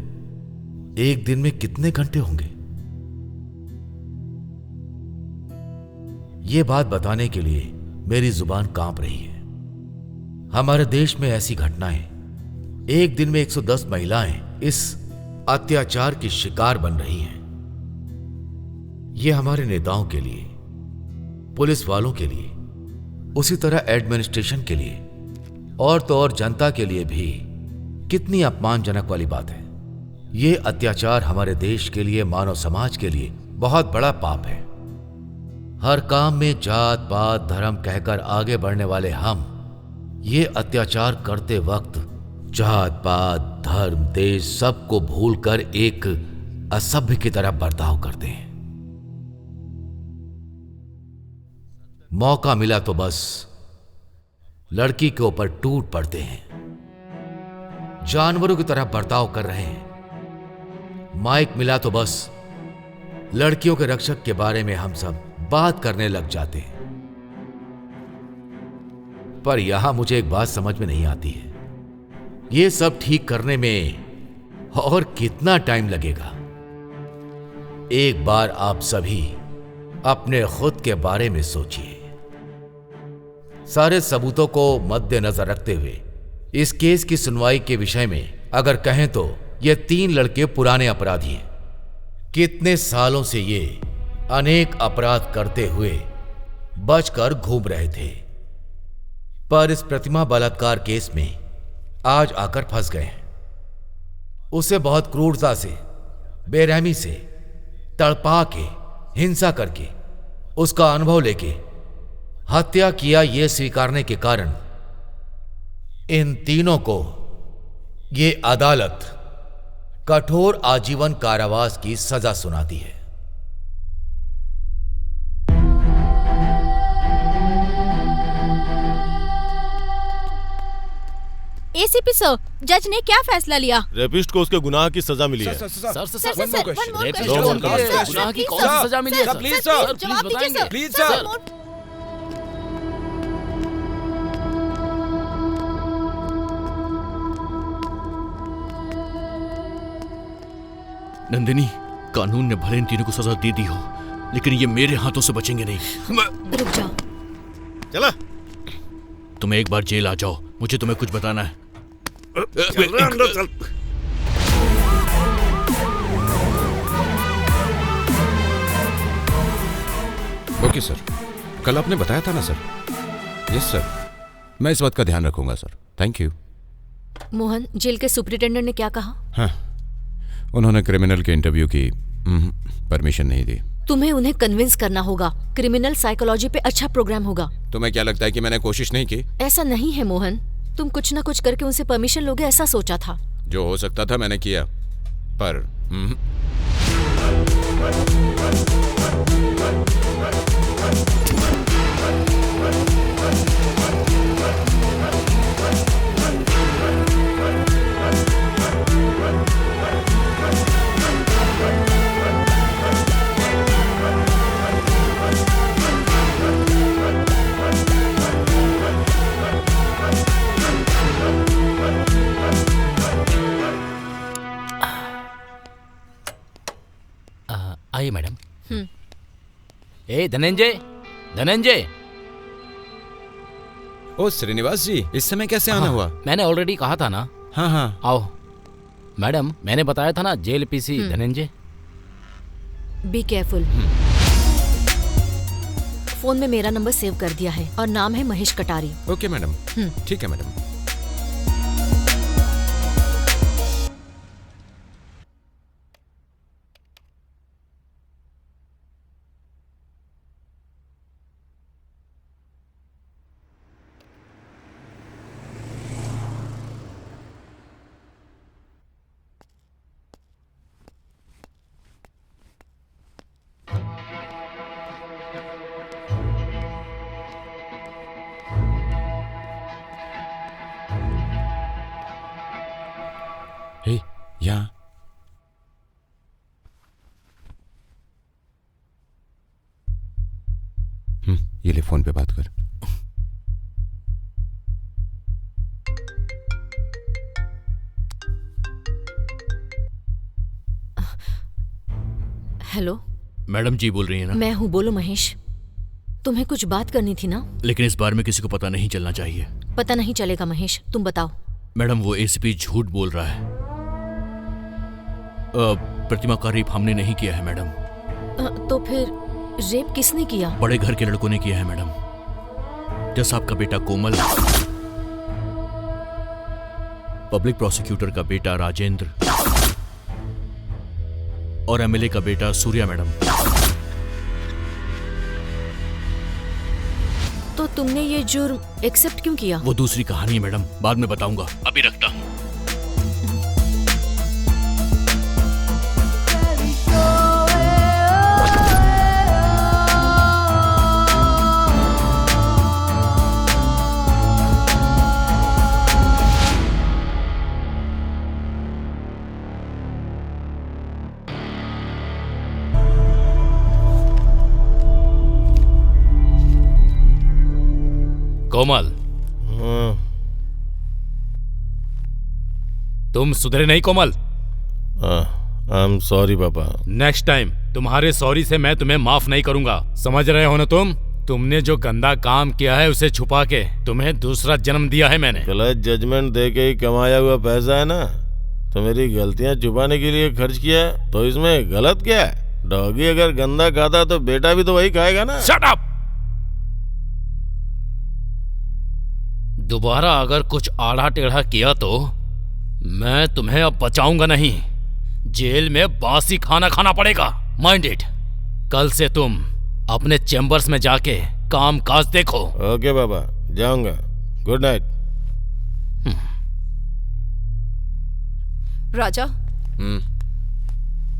एक दिन में कितने घंटे होंगे? यह बात बताने के लिए मेरी जुबान कांप रही है। हमारे देश में ऐसी घटनाएं, एक दिन में 110 महिलाएं इस अत्याचार की शिकार बन रही हैं। यह हमारे नेताओं के लिए, पुलिस वालों के लिए, उसी तरह एडमिनिस्ट्रेशन के लिए और तो और जनता के लिए भी कितनी अपमानजनक वाली बात है। ये अत्याचार हमारे देश के लिए, मानव समाज के लिए बहुत बड़ा पाप है। हर काम में जात पात धर्म कहकर आगे बढ़ने वाले हम ये अत्याचार करते वक्त जात पात धर्म देश सबको भूलकर एक असभ्य की तरह बर्ताव करते हैं। मौका मिला तो बस लड़की के ऊपर टूट पड़ते हैं, जानवरों की तरह बर्ताव कर रहे हैं। माइक मिला तो बस लड़कियों के रक्षक के बारे में हम सब बात करने लग जाते हैं। पर यहां मुझे एक बात समझ में नहीं आती है, ये सब ठीक करने में और कितना टाइम लगेगा? एक बार आप सभी अपने खुद के बारे में सोचिए। सारे सबूतों को मद्देनजर रखते हुए इस केस की सुनवाई के विषय में अगर कहें तो ये 3 लड़के पुराने अपराधी हैं। कितने सालों से ये अनेक अपराध करते हुए बचकर घूम रहे थे, पर इस प्रतिमा बलात्कार केस में आज आकर फंस गए हैं। उसे बहुत क्रूरता से, बेरहमी से तड़पा के, हिंसा करके, उसका अनुभव लेके हत्या किया, ये स्वीकारने के कारण इन तीनों को ये अदालत कठोर आजीवन कारावास की सजा सुनाती है। एसीपी सर, जज ने क्या फैसला लिया? रेपिस्ट को उसके गुनाह की सजा मिली है। Sir, one more question. लो, one more सर, गुनाह की please, कौन सी सर, सजा मिली है? सर, प्लीज सर, सर, जवाब प्लीज दीजिए बताएंगे। Sir. Please sir, sir. more- Nandini, कानून ने भले इन तीनों को सजा दे दी हो, लेकिन ये मेरे हाथों से बचेंगे नहीं। रुक जाओ। चला तुम एक बार जेल आ जाओ, मुझे तुम्हें कुछ बताना है। चल रहा अंदर चल। ओके सर, कल आपने बताया था ना सर? यस सर, मैं इस बात का ध्यान रखूंगा sir. Thank you. Mohan, jail के सुपरिटेंडेंट ने क्या कहा? हाँ, उन्होंने क्रिमिनल के इंटरव्यू की परमिशन नहीं दी। तुम्हें उन्हें कन्विंस करना होगा। क्रिमिनल साइकोलॉजी पे अच्छा प्रोग्राम होगा। तुम्हें क्या लगता है कि मैंने कोशिश नहीं की? ऐसा नहीं है मोहन, तुम कुछ ना कुछ करके उनसे परमिशन लोगे ऐसा सोचा था। जो हो सकता था मैंने किया, पर आइए मैडम। ए धनंजय, धनंजय। ओ श्रीनिवास जी, इस समय कैसे आना हुआ? मैंने ऑलरेडी कहा था ना। हाँ हाँ, आओ। मैडम, मैंने बताया था ना, jail PC Dhananjay. Be careful. Phone में मेरा नंबर सेव कर दिया है और नाम है महेश कटारी। ओके मैडम, ठीक है मैडम। हे, यहाँ ये ले, फोन पे बात कर। हेलो मैडम जी बोल रही है ना? मैं हूँ, बोलो महेश। तुम्हें कुछ बात करनी थी ना? लेकिन इस बारे में किसी को पता नहीं चलना चाहिए। पता नहीं चलेगा महेश, तुम बताओ। मैडम, वो एसीपी झूठ बोल रहा है। प्रतिमा का रेप हमने नहीं किया है मैडम। तो फिर रेप किसने किया? बड़े घर के लड़कों ने किया है मैडम। जैसा आपका बेटा कोमल, पब्लिक प्रोसिक्यूटर का बेटा राजेंद्र और एमएलए का बेटा सूर्या मैडम। तो तुमने ये जुर्म एक्सेप्ट क्यों किया? वो दूसरी कहानी है मैडम, बाद में बताऊंगा। अभी रखता हूं। कोमल, तुम सुधरे नहीं कोमल। आई एम सॉरी पापा। नेक्स्ट टाइम तुम्हारे सॉरी से मैं तुम्हें माफ नहीं करूंगा, समझ रहे हो ना तुम? तुमने जो गंदा काम किया है उसे छुपा के तुम्हें दूसरा जन्म दिया है मैंने। गलत जजमेंट दे के ही कमाया हुआ पैसा है ना, तो मेरी गलतियां छुपाने के लिए खर्च किया है, तो इसमें गलत क्या है? डॉगी अगर गंदा खाता तो बेटा भी तो वही खाएगा ना। Shut up! दोबारा अगर कुछ आड़ा टेढ़ा किया तो मैं तुम्हें अब बचाऊंगा नहीं। जेल में बासी खाना खाना पड़ेगा, माइंड इट। कल से तुम अपने चैम्बर्स में जाके काम काज देखो। ओके बाबा, जाऊंगा। Good night. राजा,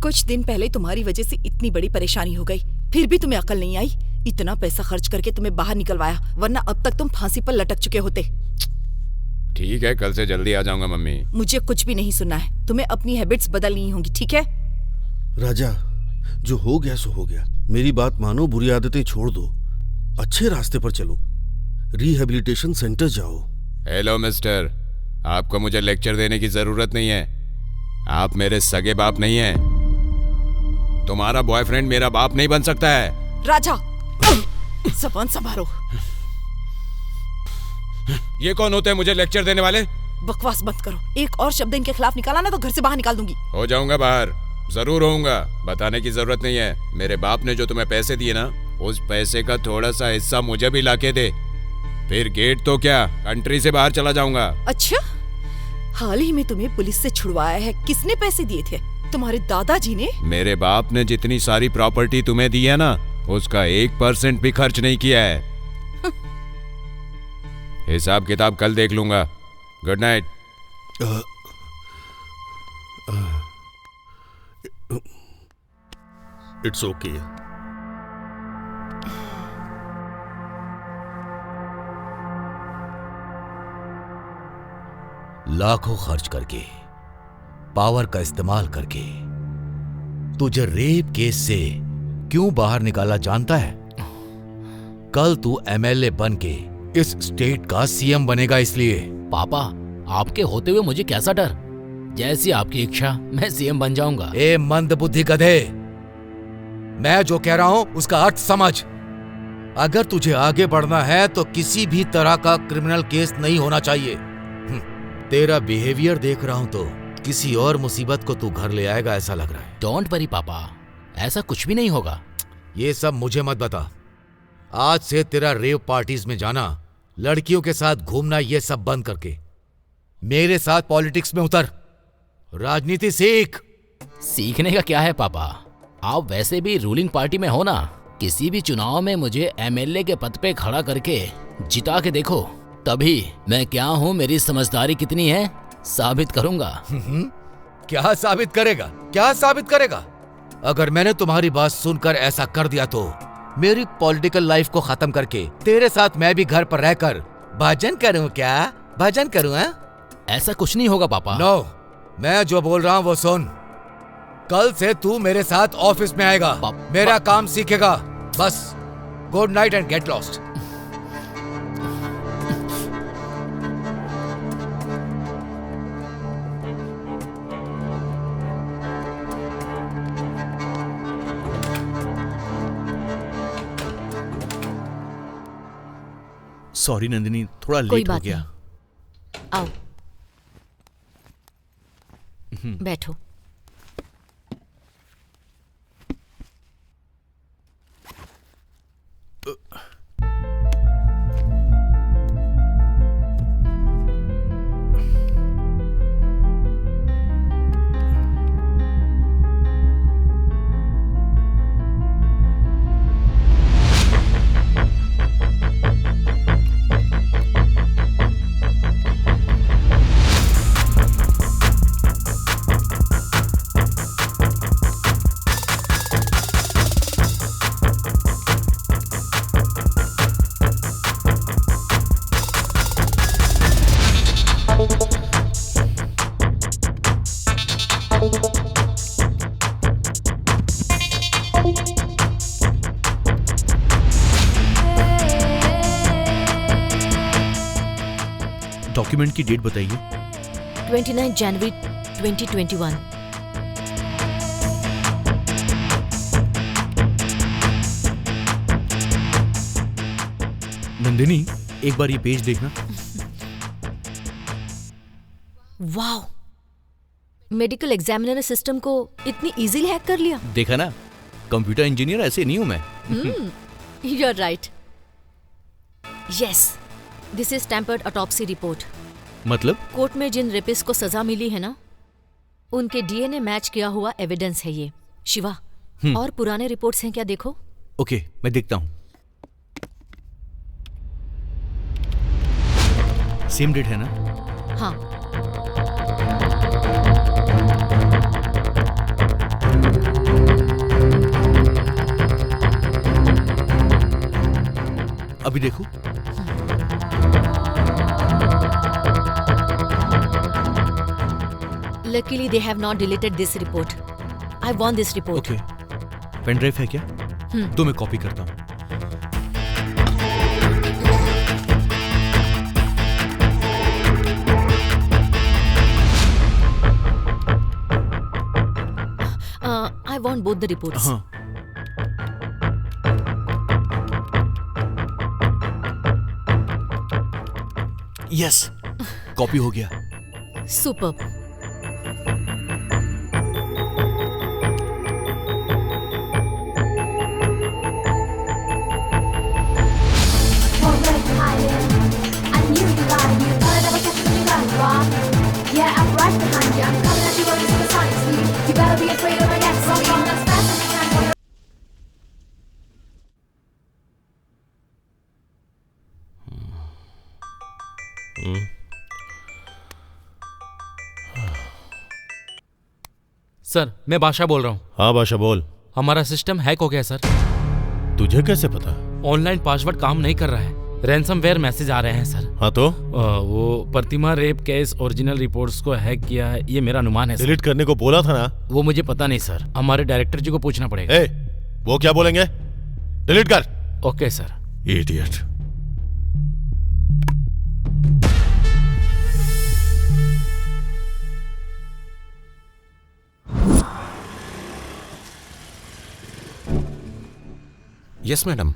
कुछ दिन पहले तुम्हारी वजह से इतनी बड़ी परेशानी हो गई, फिर भी तुम्हें अकल नहीं आई। इतना पैसा खर्च करके तुम्हें बाहर निकलवाया, वरना अब तक तुम फांसी पर लटक चुके होते। ठीक है, कल से जल्दी आ जाऊंगा मम्मी। मुझे कुछ भी नहीं सुनना है, तुम्हें अपनी हैबिट्स बदलनी होंगी, ठीक है? राजा, जो हो गया सो हो गया। मेरी बात मानो, बुरी आदतें छोड़ दो, अच्छे रास्ते पर चलो, रिहेबिलिटेशन सेंटर जाओ। हेलो मिस्टर, आपको मुझे लेक्चर देने की जरूरत नहीं है। आप मेरे सगे बाप नहीं हैं। तुम्हारा बॉयफ्रेंड मेरा बाप नहीं बन सकता है। राजा, ज़बान संभालो। ये कौन होते हैं मुझे लेक्चर देने वाले? बकवास बंद करो। एक और शब्द इनके खिलाफ निकाला ना तो घर से बाहर निकाल दूंगी। हो जाऊंगा बाहर, जरूर होऊंगा। बताने की जरूरत नहीं है। मेरे बाप ने जो तुम्हें पैसे दिए ना, उस पैसे का थोड़ा सा हिस्सा मुझे भी लाके दे, फिर गेट तो क्या, कंट्री से बाहर चला जाऊंगा। अच्छा, हाल ही में तुम्हें पुलिस से छुड़वाया है। किसने पैसे दिए थे? तुम्हारे दादाजी ने? मेरे बाप ने जितनी सारी प्रॉपर्टी तुम्हें दी है ना, उसका 1% भी खर्च नहीं किया है। हिसाब किताब कल देख लूंगा। Good night. It's okay. लाखों खर्च करके, पावर का इस्तेमाल करके तुझे रेप केस से क्यों बाहर निकाला जानता है? कल तू एमएलए बन के इस स्टेट का सीएम बनेगा, इसलिए। पापा, आपके होते हुए मुझे कैसा डर? जैसी आपकी इच्छा, मैं सीएम बन जाऊंगा। ए मंदबुद्धि गधे, मैं जो कह रहा हूं उसका अर्थ समझ। अगर तुझे आगे बढ़ना है तो किसी भी तरह का क्रिमिनल केस नहीं होना चाहिए। तेरा बिहेवियर देख रहा हूं तो किसी और मुसीबत को तू घर ले आएगा ऐसा लग रहा है। डोंट वरी पापा, ऐसा कुछ भी नहीं होगा। ये सब मुझे मत बता। आज से तेरा रेव पार्टीज में जाना, लड़कियों के साथ घूमना, ये सब बंद करके मेरे साथ पॉलिटिक्स में उतर। राजनीति सीख। सीखने का क्या है पापा, आप वैसे भी रूलिंग पार्टी में हो ना। किसी भी चुनाव में मुझे एमएलए के पद पे खड़ा करके जिता के देखो, तभी मैं क्या हूँ, मेरी समझदारी कितनी है, साबित करूंगा। क्या साबित करेगा? क्या साबित करेगा? अगर मैंने तुम्हारी बात सुनकर ऐसा कर दिया तो मेरी पॉलिटिकल लाइफ को खत्म करके तेरे साथ मैं भी घर पर रहकर भजन करूं। क्या भजन करूं? ऐसा कुछ नहीं होगा पापा। नो, मैं जो बोल रहा हूं वो सुन। कल से तू मेरे साथ ऑफिस में आएगा, मेरा काम सीखेगा। बस good night and get lost. Sorry Nandini, थोड़ा कोई लेट हो बात गया। नहीं। आओ बैठो। डॉक्यूमेंट की डेट बताइए। 29 जनवरी 2021। नंदिनी, एक बार ये पेज देखना। वाओ, मेडिकल एग्जामिनर ने सिस्टम को इतनी इजीली हैक कर लिया। देखा ना, कंप्यूटर इंजीनियर ऐसे नहीं हूं मैं। You are right. Yes, this is tampered autopsy report. मतलब? कोर्ट में जिन रेपिस्ट को सजा मिली है ना, उनके डीएनए मैच किया हुआ एविडेंस है ये। शिवा, और पुराने रिपोर्ट्स हैं क्या, देखो। ओके, मैं देखता हूं। सेम डेट है ना? हाँ। अभी देखो। Luckily they have not deleted this report. I want this report. Okay, pen drive है क्या? तो मैं कॉपी करता हूँ। I want both the reports. हाँ। यस, कॉपी हो गया। Superb. I knew you lied, but I kept you done wrong. Yeah, sir, मैं बादशाह बोल रहा हूँ। हाँ बादशाह बोल। हमारा सिस्टम हैक हो गया सर। तुझे कैसे पता? ऑनलाइन पासवर्ड काम नहीं कर रहा है, रैंसमवेयर मैसेज आ रहे हैं सर। हाँ तो? वो प्रतिमा रेप केस ओरिजिनल रिपोर्ट्स को हैक किया है, ये मेरा अनुमान है। डिलीट करने को बोला था ना? वो मुझे पता नहीं सर, हमारे डायरेक्टर जी को पूछना पड़ेगा। वो क्या बोलेंगे? डिलीट कर। Okay sir. Idiot. Yes madam.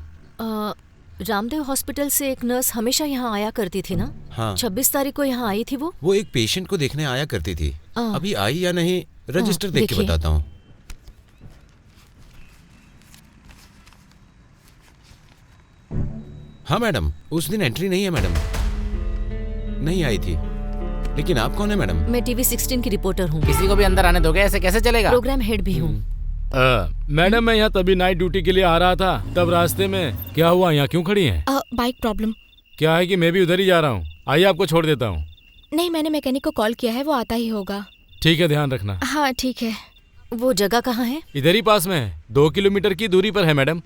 Ramdev hospital से एक नर्स हमेशा यहाँ आया करती थी ना? हाँ। 26 तारीख को यहाँ आई थी वो एक पेशेंट को देखने आया करती थी। अभी आई या नहीं रजिस्टर देख के बताता हूँ। हाँ मैडम, उस दिन एंट्री नहीं है मैडम, नहीं आई थी। लेकिन आप कौन है मैडम? मैं टीवी 16 की रिपोर्टर हूँ। किसी को भी अंदर आने दोगे? ऐसे कैसे चलेगा? प्रोग्राम हेड भी हूँ। मैडम, मैं यहाँ तभी नाइट ड्यूटी के लिए आ रहा था, तब रास्ते में क्या हुआ? यहाँ क्यों खड़ी हैं? Bike problem. क्या है कि मैं भी उधर ही जा रहा हूँ, आइए आपको छोड़ देता हूँ। नहीं, मैंने मैकेनिक को कॉल किया है, वो आता ही होगा। ठीक है, ध्यान रखना। हाँ ठीक है। वो जगह कहाँ है? इधर ही पास में है, 2 किलोमीटर की दूरी पर है मैडम।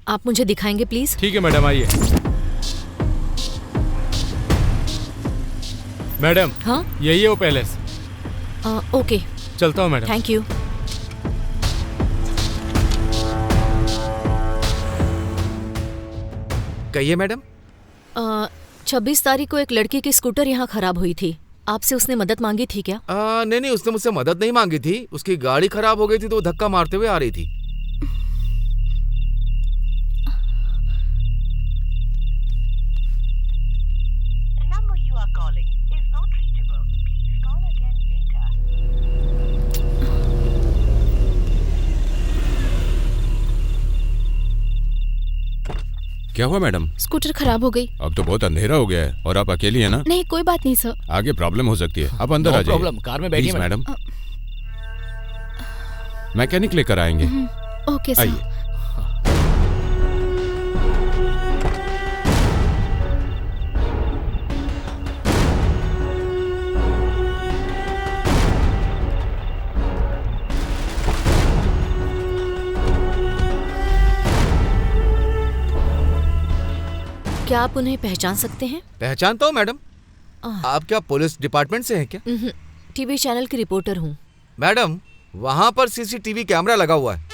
आप मुझे दिखाएंगे प्लीज? ठीक है मैडम, आइए। मैडम, हाँ यही है वो पैलेस। ओके, चलता हूँ मैडम। Thank you. कहिए मैडम। 26 तारीख को एक लड़की की स्कूटर यहाँ खराब हुई थी, आपसे उसने मदद मांगी थी क्या? नहीं, उसने मुझसे मदद नहीं मांगी थी। उसकी गाड़ी खराब हो गई थी तो वो धक्का मारते हुए आ रही थी। क्या हुआ मैडम? स्कूटर खराब हो गई। अब तो बहुत अंधेरा हो गया है और आप अकेली है ना? नहीं, कोई बात नहीं सर। आगे प्रॉब्लम हो सकती है, आप अंदर आ जाइए। प्रॉब्लम, कार में बैठिए मैडम। मैकेनिक लेकर आएंगे। Okay sir. आइए। क्या आप उन्हें पहचान सकते हैं? पहचानता हूँ मैडम। आप क्या पुलिस डिपार्टमेंट से हैं क्या? टीवी चैनल की रिपोर्टर हूँ। मैडम, वहाँ पर सीसीटीवी कैमरा लगा हुआ है।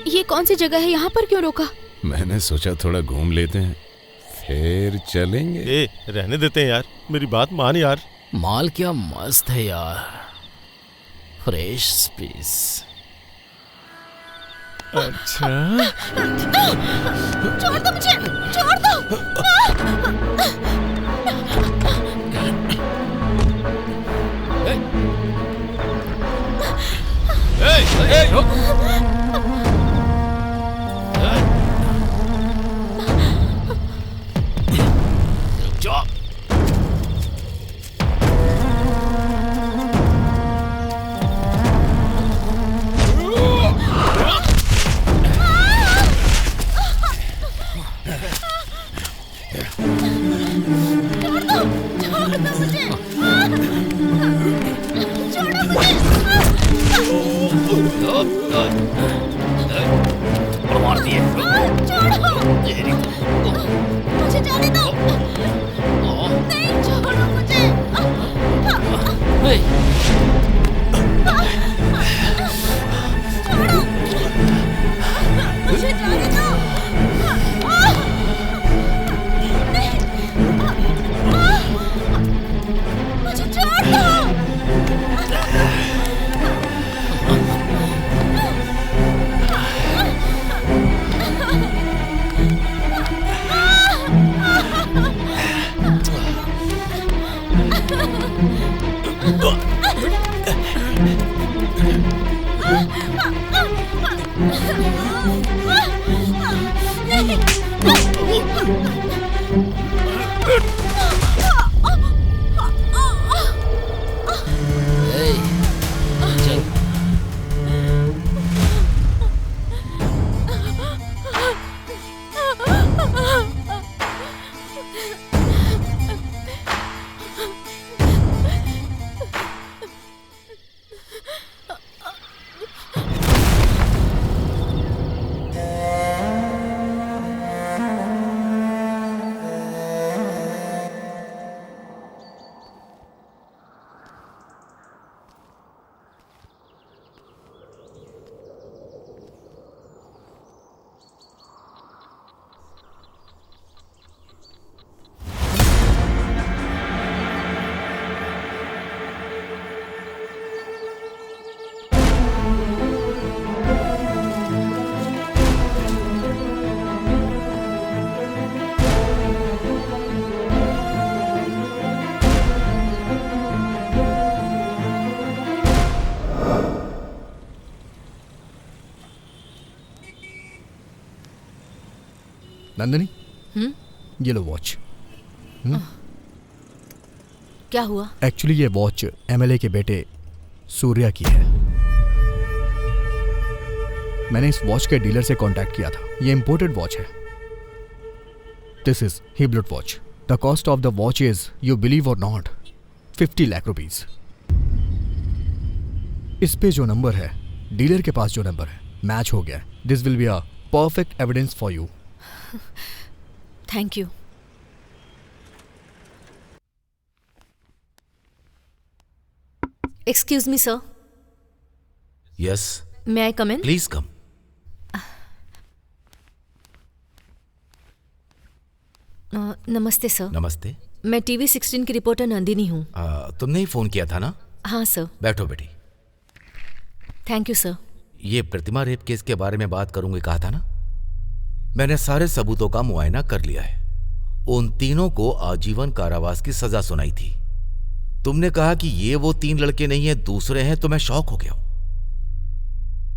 ये कौन सी जगह है? यहाँ पर क्यों रोका? मैंने सोचा थोड़ा घूम लेते हैं, फिर चलेंगे। रहने देते हैं यार, मेरी बात मान यार। माल क्या मस्त है यार, फ्रेश पीस। अच्छा, छोड़ दो मुझे, छोड़ दो। छोड़ो ना मुझे, छोड़ो मुझे, मार दिए। छोड़ो, मुझे जाने दो, नहीं छोड़ो मुझे, छोड़ो, मुझे जाने दो, मुझे छोड़ दो। नंदिनी, ये लो वॉच। क्या हुआ? एक्चुअली ये वॉच एमएलए के बेटे सूर्या की है। मैंने इस वॉच के डीलर से कांटेक्ट किया था। ये इंपोर्टेड वॉच है। This is Hublot watch. The cost of the watch is, you believe or not, 50 lakh rupees. इस पे जो नंबर है, डीलर के पास जो नंबर है, मैच हो गया। This will be a perfect evidence for you. Thank you. Excuse me sir. Yes, may I come in? Please come. नमस्ते सर। नमस्ते। मैं टीवी 16 की रिपोर्टर नंदिनी हूँ। तुमने ही फोन किया था ना? हाँ सर। बैठो बेटी। Thank you sir. ये प्रतिमा रेप केस के बारे में बात करूंगी कहा था ना? मैंने सारे सबूतों का मुआयना कर लिया है। उन तीनों को आजीवन कारावास की सजा सुनाई थी। तुमने कहा कि ये वो 3 लड़के नहीं है, दूसरे हैं, तो मैं शॉक हो गया हूं।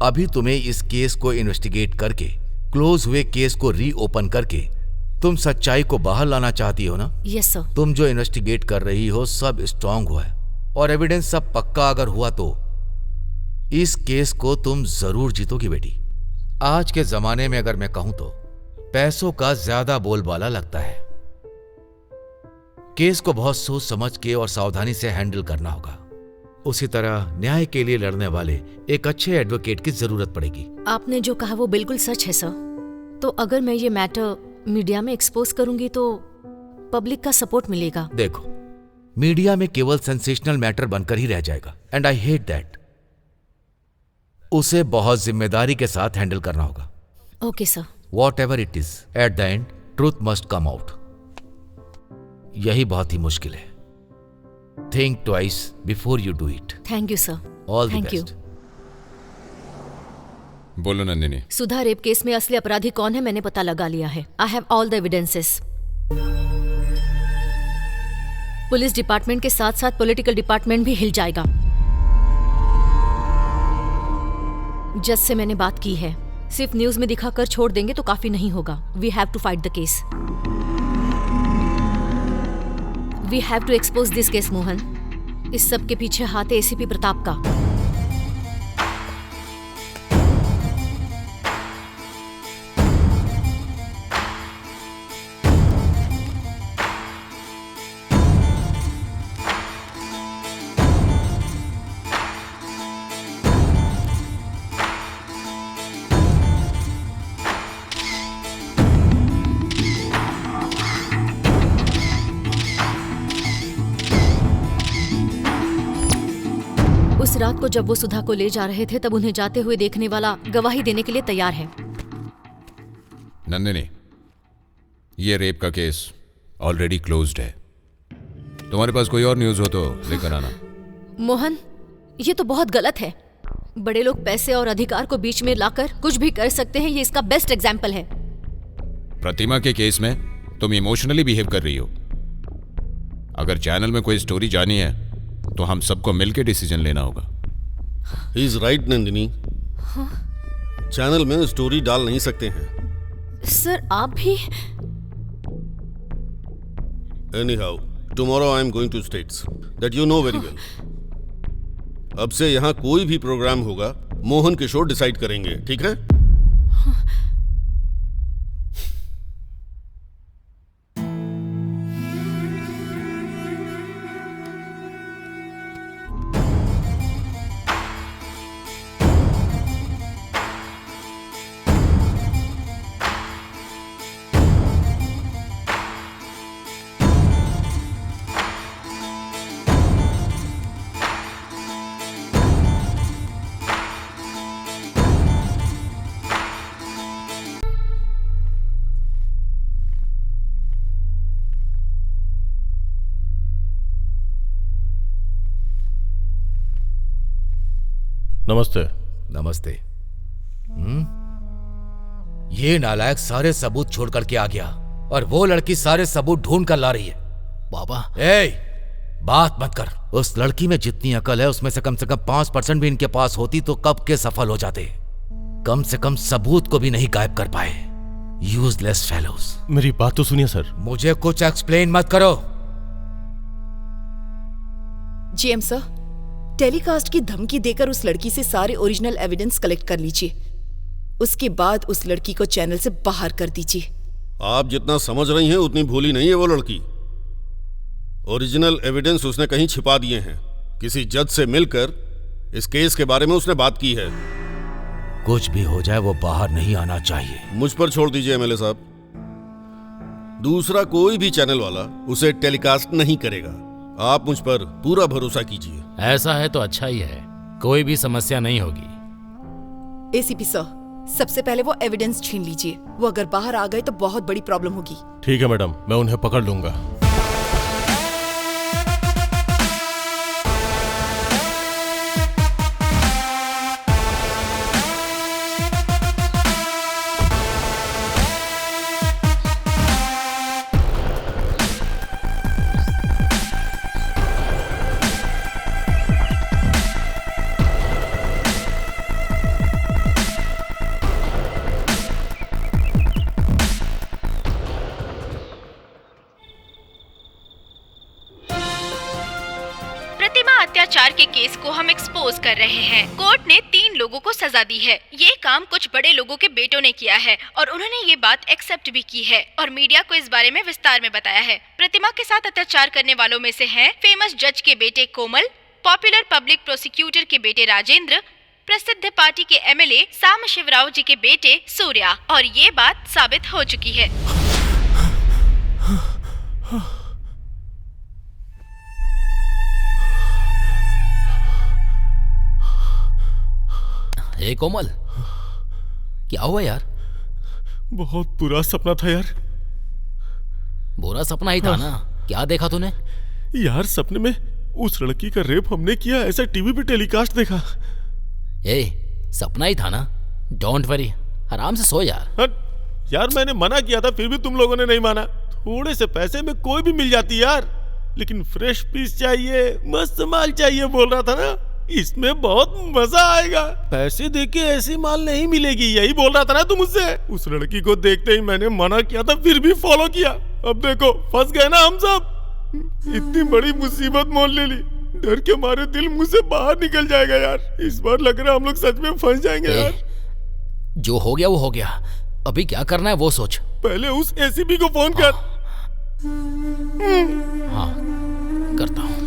अभी तुम्हें इस केस को इन्वेस्टिगेट करके, क्लोज हुए केस को रीओपन करके तुम सच्चाई को बाहर लाना चाहती हो ना? Yes sir. तुम जो इन्वेस्टिगेट कर रही हो सब स्ट्रांग हुआ है और एविडेंस सब पक्का अगर हुआ तो इस केस को तुम जरूर जीतोगी बेटी। आज के जमाने में अगर मैं कहूं तो पैसों का ज्यादा बोलबाला लगता है। केस को बहुत सोच समझ के और सावधानी से हैंडल करना होगा। उसी तरह न्याय के लिए लड़ने वाले एक अच्छे एडवोकेट की जरूरत पड़ेगी। आपने जो कहा वो बिल्कुल सच है सर। तो अगर मैं ये मैटर मीडिया में एक्सपोज करूंगी तो पब्लिक का सपोर्ट मिलेगा। देखो, मीडिया में केवल सेंसेशनल मैटर बनकर ही रह जाएगा एंड आई हेट दैट। उसे बहुत जिम्मेदारी के साथ हैंडल करना होगा। Okay sir. Whatever it is, at the end, truth must come out. यही बहुत ही मुश्किल है। Think twice before you do it. Thank you sir. All the Thank you. best. बोलो नंदिनी। सुधा रेप केस में असली अपराधी कौन है मैंने पता लगा लिया है। I have all the evidences. Police department के साथ साथ पॉलिटिकल डिपार्टमेंट भी हिल जाएगा। जज से मैंने बात की है। सिर्फ न्यूज में दिखाकर छोड़ देंगे तो काफी नहीं होगा। We have to fight the case. We have to expose this case Mohan. इस सब के पीछे हाथ है एसीपी प्रताप का। उस रात को जब वो सुधा को ले जा रहे थे तब उन्हें जाते हुए देखने वाला गवाही देने के लिए तैयार है। नंदिनी, ये रेप का केस ऑलरेडी क्लोज्ड है। तुम्हारे पास कोई और न्यूज़ हो तो लेकर आना। मोहन, ये तो बहुत गलत है। बड़े लोग पैसे और अधिकार को बीच में लाकर कुछ भी कर सकते हैं, ये इसका बेस्ट एग्जाम्पल है। प्रतिमा के केस में तुम इमोशनली बिहेव कर रही हो। अगर चैनल में कोई स्टोरी जानी है तो हम सबको मिलकर डिसीजन लेना होगा। He is right Nandini. Channel में स्टोरी डाल नहीं सकते हैं। सर आप भी? Anyhow, tomorrow I am going to States, that you know very well. अब से यहाँ कोई भी प्रोग्राम होगा मोहन किशोर डिसाइड करेंगे, ठीक है? नमस्ते। नमस्ते। ये नालायक सारे सबूत छोड़ करके आ गया और वो लड़की सारे सबूत ढूंढ कर ला रही है। पापा, बात मत कर। उस लड़की में जितनी अकल है उसमें से कम 5% भी इनके पास होती तो कब के सफल हो जाते। कम से कम सबूत को भी नहीं गायब कर पाए। Useless fellows. मेरी बात तो सुनिए सर। मुझे कुछ एक्सप्लेन मत करो। जीएम सर, टेलीकास्ट की धमकी देकर उस लड़की से सारे ओरिजिनल एविडेंस कलेक्ट कर लीजिए। उसके बाद उस लड़की को चैनल से बाहर कर दीजिए। आप जितना समझ रही हैं उतनी भोली नहीं है वो लड़की। ओरिजिनल एविडेंस उसने कहीं छिपा दिए हैं। किसी जज से मिलकर इस केस के बारे में उसने बात की है। कुछ भी हो जाए वो बाहर नहीं आना चाहिए। मुझ पर छोड़ दीजिए एमएलए साहब। दूसरा कोई भी चैनल वाला उसे टेलीकास्ट नहीं करेगा। आप मुझ पर पूरा भरोसा कीजिए। ऐसा है तो अच्छा ही है, कोई भी समस्या नहीं होगी। एसीपी सर, सबसे पहले वो एविडेंस छीन लीजिए। वो अगर बाहर आ गए तो बहुत बड़ी प्रॉब्लम होगी। ठीक है मैडम, मैं उन्हें पकड़ लूंगा। अत्याचार के केस को हम एक्सपोज कर रहे हैं। कोर्ट ने 3 लोगों को सजा दी है। ये काम कुछ बड़े लोगों के बेटों ने किया है और उन्होंने ये बात एक्सेप्ट भी की है और मीडिया को इस बारे में विस्तार में बताया है। प्रतिमा के साथ अत्याचार करने वालों में से हैं फेमस जज के बेटे कोमल, पॉपुलर पब्लिक प्रोसिक्यूटर के बेटे राजेंद्र, प्रसिद्ध पार्टी के एमएलए साम शिवराव जी के बेटे सूर्या, और ये बात साबित हो चुकी है। हे कोमल, क्या हुआ यार? बहुत बुरा सपना था यार। बुरा सपना ही था ना? क्या देखा तूने? यार सपने में उस लड़की का रेप हमने किया, ऐसा टीवी पे टेलीकास्ट देखा। सपना ही था ना? डोंट वरी, आराम से सो यार। यार मैंने मना किया था फिर भी तुम लोगों ने नहीं माना। थोड़े से पैसे में कोई भी मिल जाती यार, लेकिन फ्रेश पीस चाहिए, मस्त माल चाहिए बोल रहा था ना। इसमें बहुत मजा आएगा। पैसे देके ऐसी माल नहीं मिलेगी, यही बोल रहा था ना तू मुझसे। उस लड़की को देखते ही मैंने मना किया था, फिर भी फॉलो किया। अब देखो फंस गए ना हम सब। इतनी बड़ी मुसीबत मोल ले ली, डर के मारे दिल मुंह से बाहर निकल जाएगा यार। इस बार लग रहा है हम लोग सच में फंस जाएंगे यार। जो हो गया वो हो गया, अभी क्या करना है वो सोच। पहले उस एसीपी को फोन कर। हाँ करता हूँ।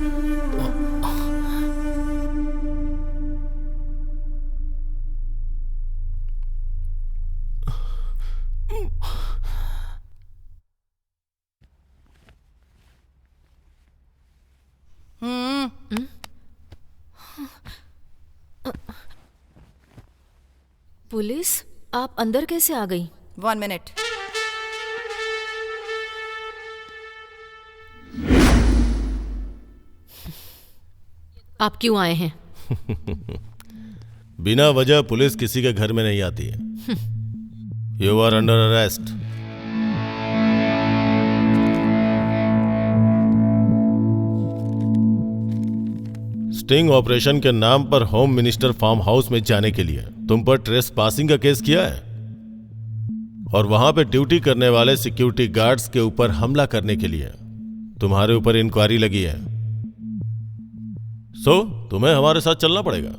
पुलिस? आप अंदर कैसे आ गई? 1 मिनट। आप क्यों आए हैं? बिना वजह पुलिस किसी के घर में नहीं आती है। You are under arrest. Sting operation के नाम पर होम मिनिस्टर फार्म हाउस में जाने के लिए तुम पर ट्रेसपासिंग का केस किया है और वहां पे ड्यूटी करने वाले सिक्योरिटी गार्ड्स के ऊपर हमला करने के लिए तुम्हारे ऊपर इंक्वायरी लगी है। सो तुम्हें हमारे साथ चलना पड़ेगा।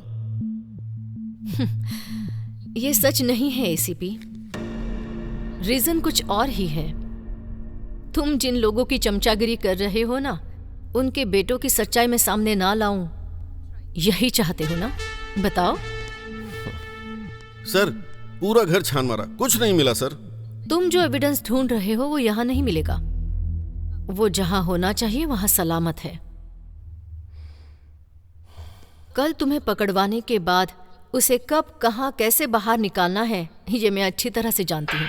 ये सच नहीं है एसीपी। रीजन कुछ और ही है। तुम जिन लोगों की चमचागिरी कर रहे हो ना, उनके बेटों की सच्चाई में सामने ना लाऊं, यही चाहते हो ना? बताओ। सर, पूरा घर छान मारा, कुछ नहीं मिला सर। तुम जो एविडेंस ढूंढ रहे हो वो यहाँ नहीं मिलेगा। वो जहां होना चाहिए वहां सलामत है। कल तुम्हें पकड़वाने के बाद उसे कब, कहां, कैसे बाहर निकालना है ये मैं अच्छी तरह से जानती हूँ।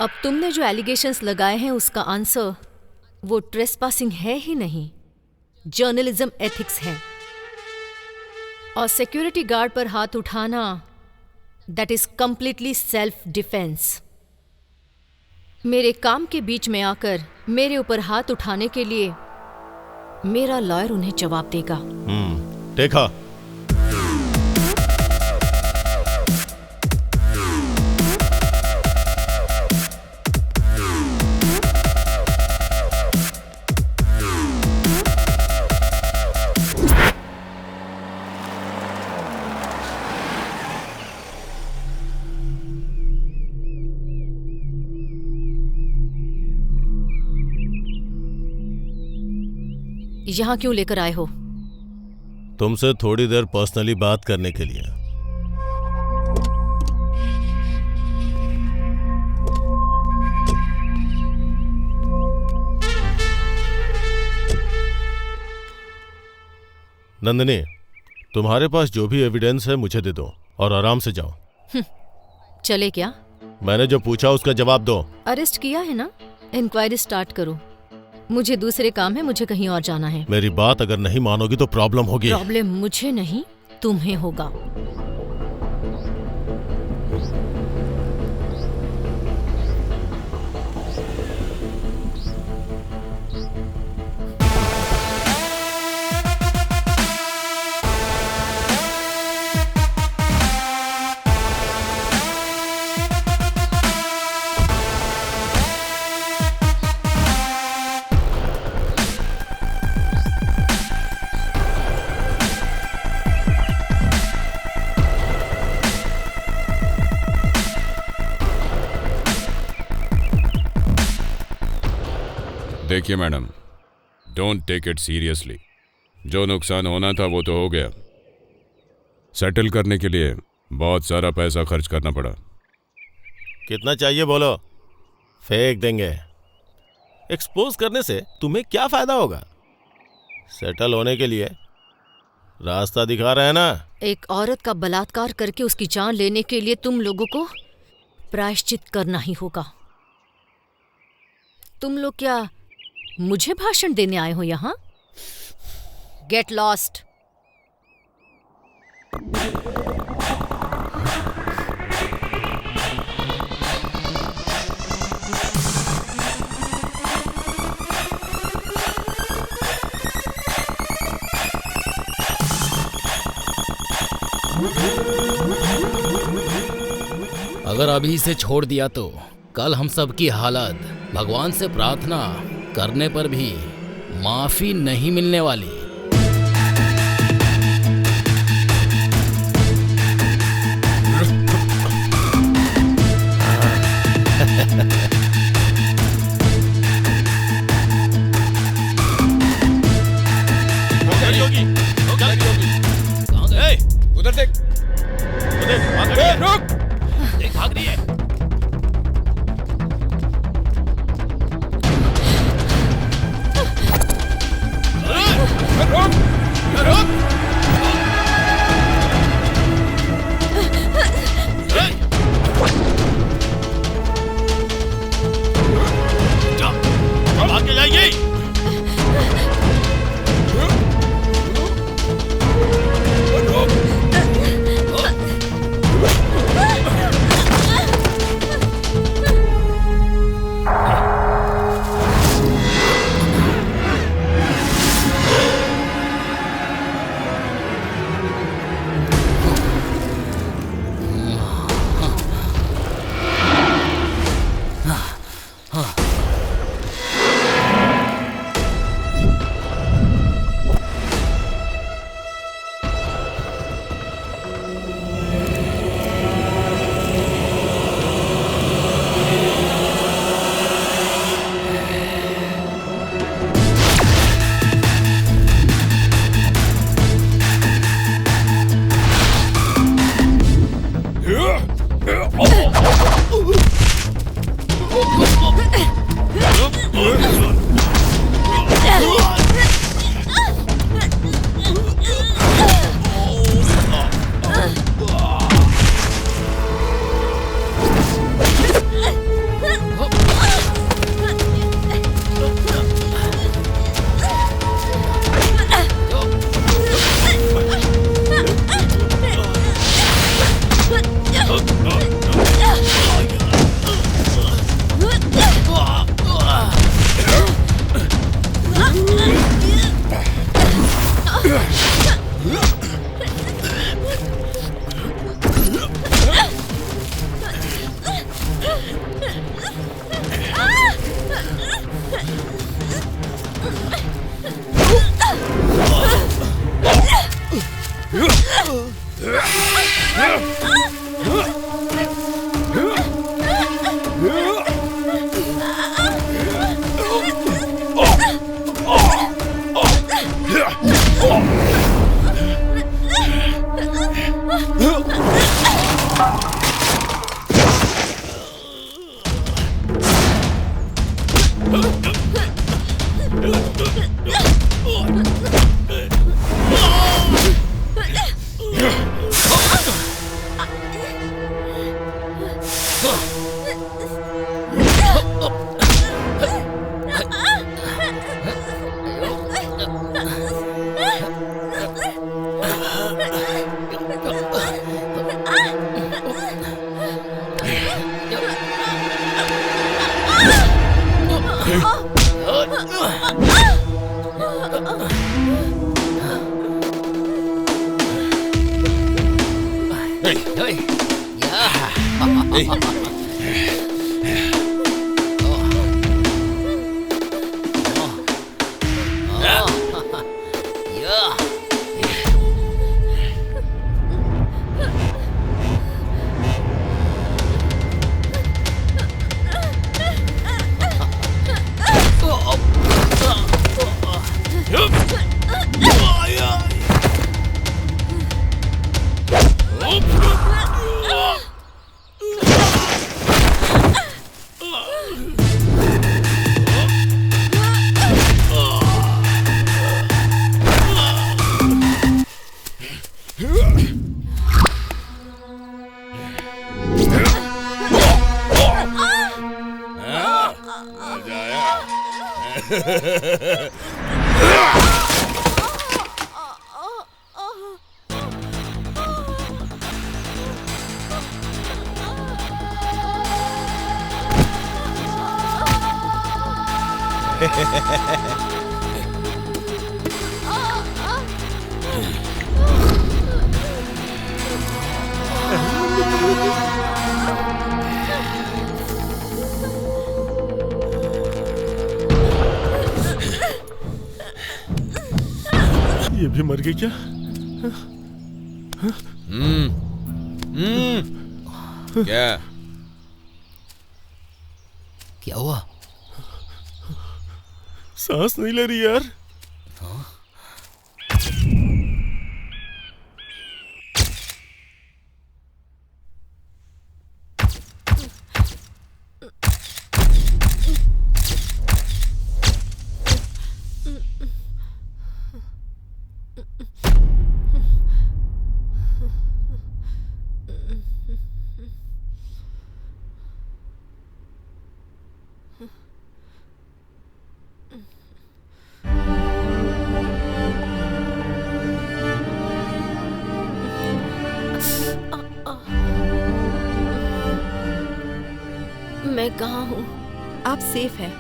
अब तुमने जो एलिगेशंस लगाए हैं उसका आंसर वो ट्रेसपासिंग है ही नहीं, जर्नलिज्म एथिक्स है। और सिक्योरिटी गार्ड पर हाथ उठाना, that is completely self defence. मेरे काम के बीच में आकर मेरे ऊपर हाथ उठाने के लिए मेरा लॉयर उन्हें जवाब देगा। देखा। यहाँ क्यों लेकर आए हो? तुमसे थोड़ी देर पर्सनली बात करने के लिए। नंदिनी, तुम्हारे पास जो भी एविडेंस है मुझे दे दो और आराम से जाओ। चले क्या? मैंने जो पूछा उसका जवाब दो। अरेस्ट किया है ना, इंक्वायरी स्टार्ट करो। मुझे दूसरे काम है, मुझे कहीं और जाना है। मेरी बात अगर नहीं मानोगी तो प्रॉब्लम होगी। प्रॉब्लम मुझे नहीं, तुम्हें होगा। देखिए madam, don't take it seriously. जो नुकसान होना था वो तो हो गया। सेटल करने के लिए बहुत सारा पैसा खर्च करना पड़ा। कितना चाहिए बोलो, फेंक देंगे। एक्सपोज करने से तुम्हें क्या फायदा होगा? सेटल होने के लिए रास्ता दिखा रहे हैं ना। एक औरत का बलात्कार करके उसकी जान लेने के लिए तुम लोगों को प्रायश्चित करना ही होगा। तुम लोग क्या मुझे भाषण देने आए हो यहाँ? Get lost. अगर अभी इसे छोड़ दिया तो कल हम सब की हालत भगवान से प्रार्थना करने पर भी माफी नहीं मिलने वाली। उधर देख, रुक, देख भाग रही है। ये भी मर गई क्या? क्या क्या हुआ? सांस नहीं ले रही यार। मैं कहाँ हूँ? आप सेफ हैं।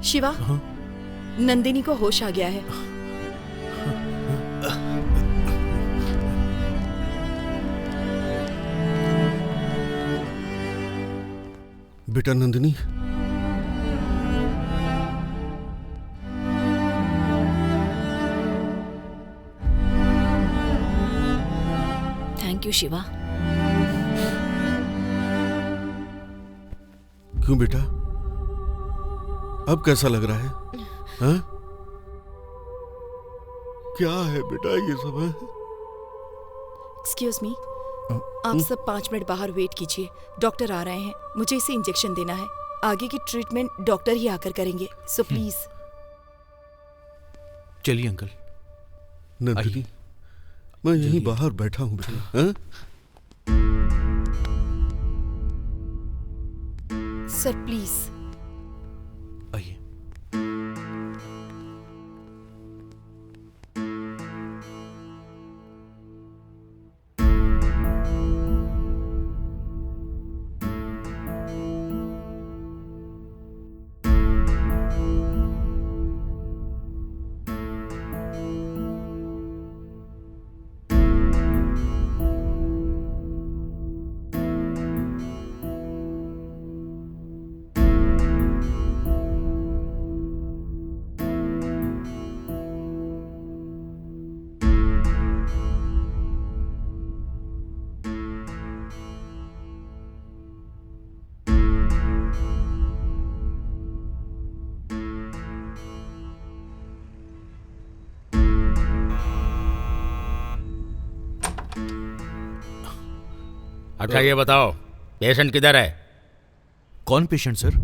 शिवा, नंदिनी को होश आ गया है। बेटा नंदिनी, थैंक यू शिवा। क्यों बेटा, अब कैसा लग रहा है? हाँ? क्या है बेटा ये सब है? एक्सक्यूज मी, आप सब 5 मिनट बाहर वेट कीजिए, डॉक्टर आ रहे हैं। मुझे इसे इंजेक्शन देना है। आगे की ट्रीटमेंट डॉक्टर ही आकर करेंगे, सो प्लीज। चलिए अंकल। नंदिनी, मैं यहीं बाहर बैठा हूँ बेटा। हाँ? Sir please. आइए। अच्छा ये बताओ, पेशेंट किधर है? कौन patient sir?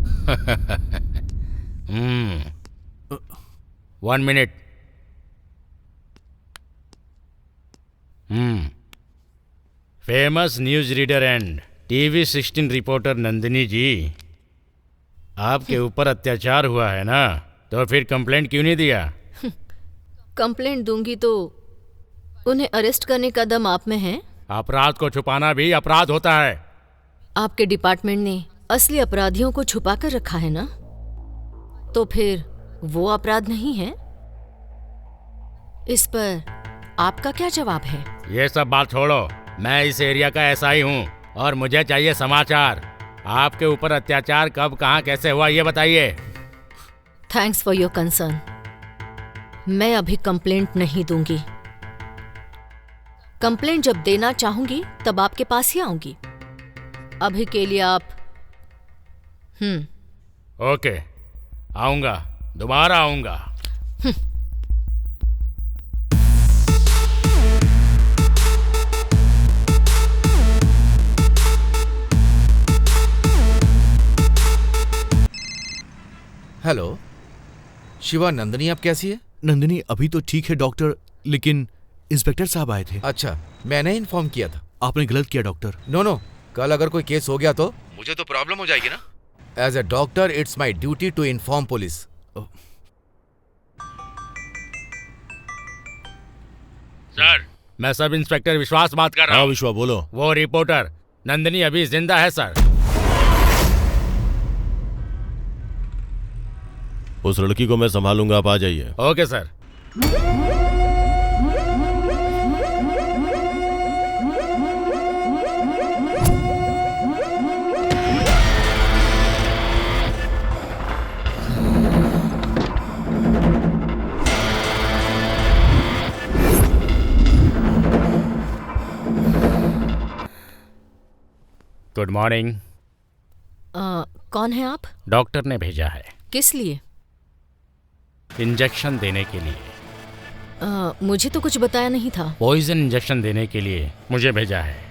1 minute. Famous news reader and TV 16 reporter Nandini ji, आपके ऊपर अत्याचार हुआ है ना, तो फिर कंप्लेंट क्यों नहीं दिया? कंप्लेंट दूंगी तो उन्हें अरेस्ट करने का दम आप में है? अपराध को छुपाना भी अपराध होता है। आपके डिपार्टमेंट ने असली अपराधियों को छुपा कर रखा है ना, तो फिर वो अपराध नहीं है? इस पर आपका क्या जवाब है? ये सब बात छोड़ो, मैं इस एरिया का एसआई हूँ और मुझे चाहिए समाचार। आपके ऊपर अत्याचार कब, कहाँ, कैसे हुआ, ये बताइए। Thanks for your concern. मैं अभी कंप्लेंट नहीं दूंगी। कंप्लेंट जब देना चाहूंगी तब आपके पास ही आऊंगी। अभी के लिए आप ओके, आऊंगा, दोबारा आऊंगा। हेलो शिवा, नंदिनी आप कैसी है? नंदिनी अभी तो ठीक है डॉक्टर, लेकिन इंस्पेक्टर साहब आए थे। अच्छा, मैंने इन्फॉर्म किया था। आपने गलत किया डॉक्टर। नो, कल अगर कोई केस हो गया तो मुझे तो प्रॉब्लम हो जाएगी ना। As a doctor it's my duty to inform police. Sir, मैं सब इंस्पेक्टर विश्वास बात कर रहा हूँ। हाँ विश्वा बोलो। वो रिपोर्टर नंदिनी अभी जिंदा है सर। उस लड़की को मैं संभालूंगा, आप आ जाइए। Okay sir. Good morning. कौन है आप? डॉक्टर ने भेजा है। किस लिए? इंजेक्शन देने के लिए। मुझे तो कुछ बताया नहीं था। पॉइजन इंजेक्शन देने के लिए मुझे भेजा है।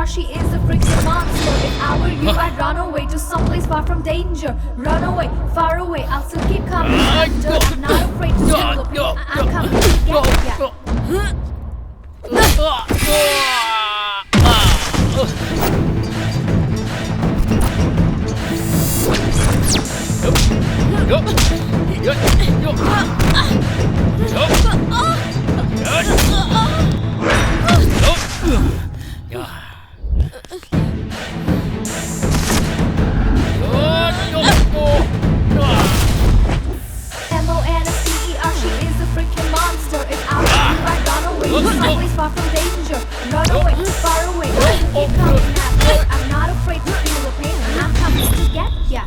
She is a freaking monster. If I were you, I'd run away to someplace far from danger. Run away, far away. I'll still keep coming after. I'm not afraid to still look. I'm coming to get ya. M-O-N-S-T-E-R, she is a freaking monster. If I were you, I'd run away to someplace far from danger. Run away, far away. I'll still keep coming after. I'm not afraid to feel the pain. I'm coming to get ya.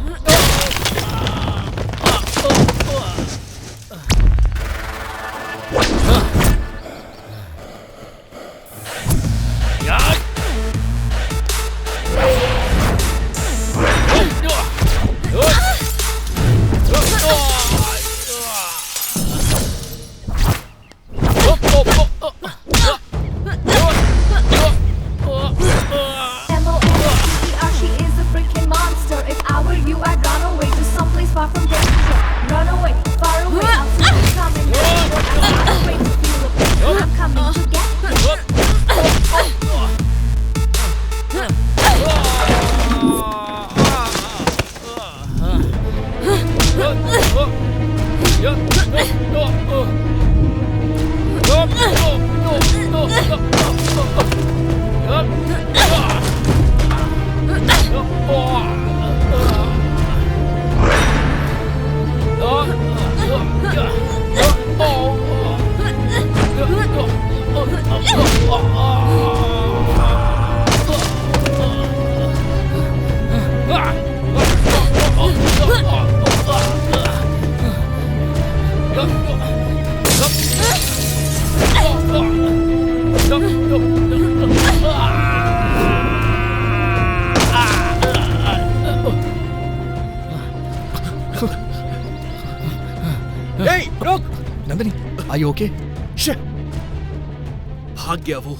I okay? भाग गया वो।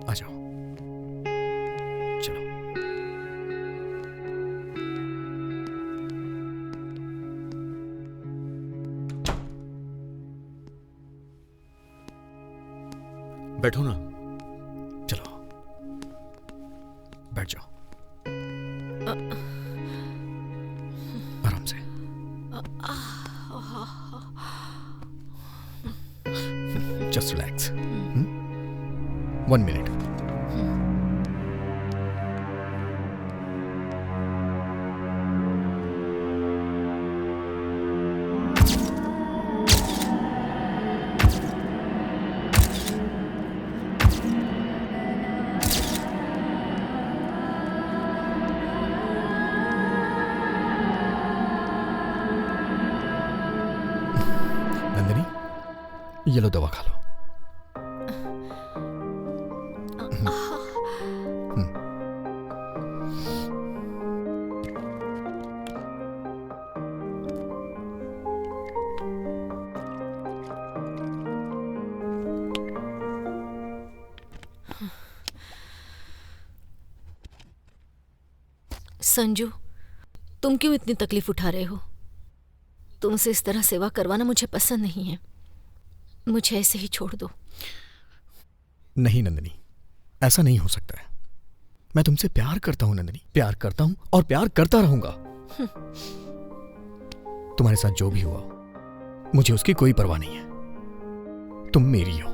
आ जाओ, चलो। बैठो ना। चलो, बैठ जाओ आराम से। Just relax. 1 minute। नंदिनी, ये लो, दवा खा लो। संजू, तुम क्यों इतनी तकलीफ उठा रहे हो? तुमसे इस तरह सेवा करवाना मुझे पसंद नहीं है। मुझे ऐसे ही छोड़ दो। नहीं नंदिनी, ऐसा नहीं हो सकता है। मैं तुमसे प्यार करता हूं नंदिनी, प्यार करता हूं और प्यार करता रहूंगा। तुम्हारे साथ जो भी हुआ, मुझे उसकी कोई परवाह नहीं है। तुम मेरी हो।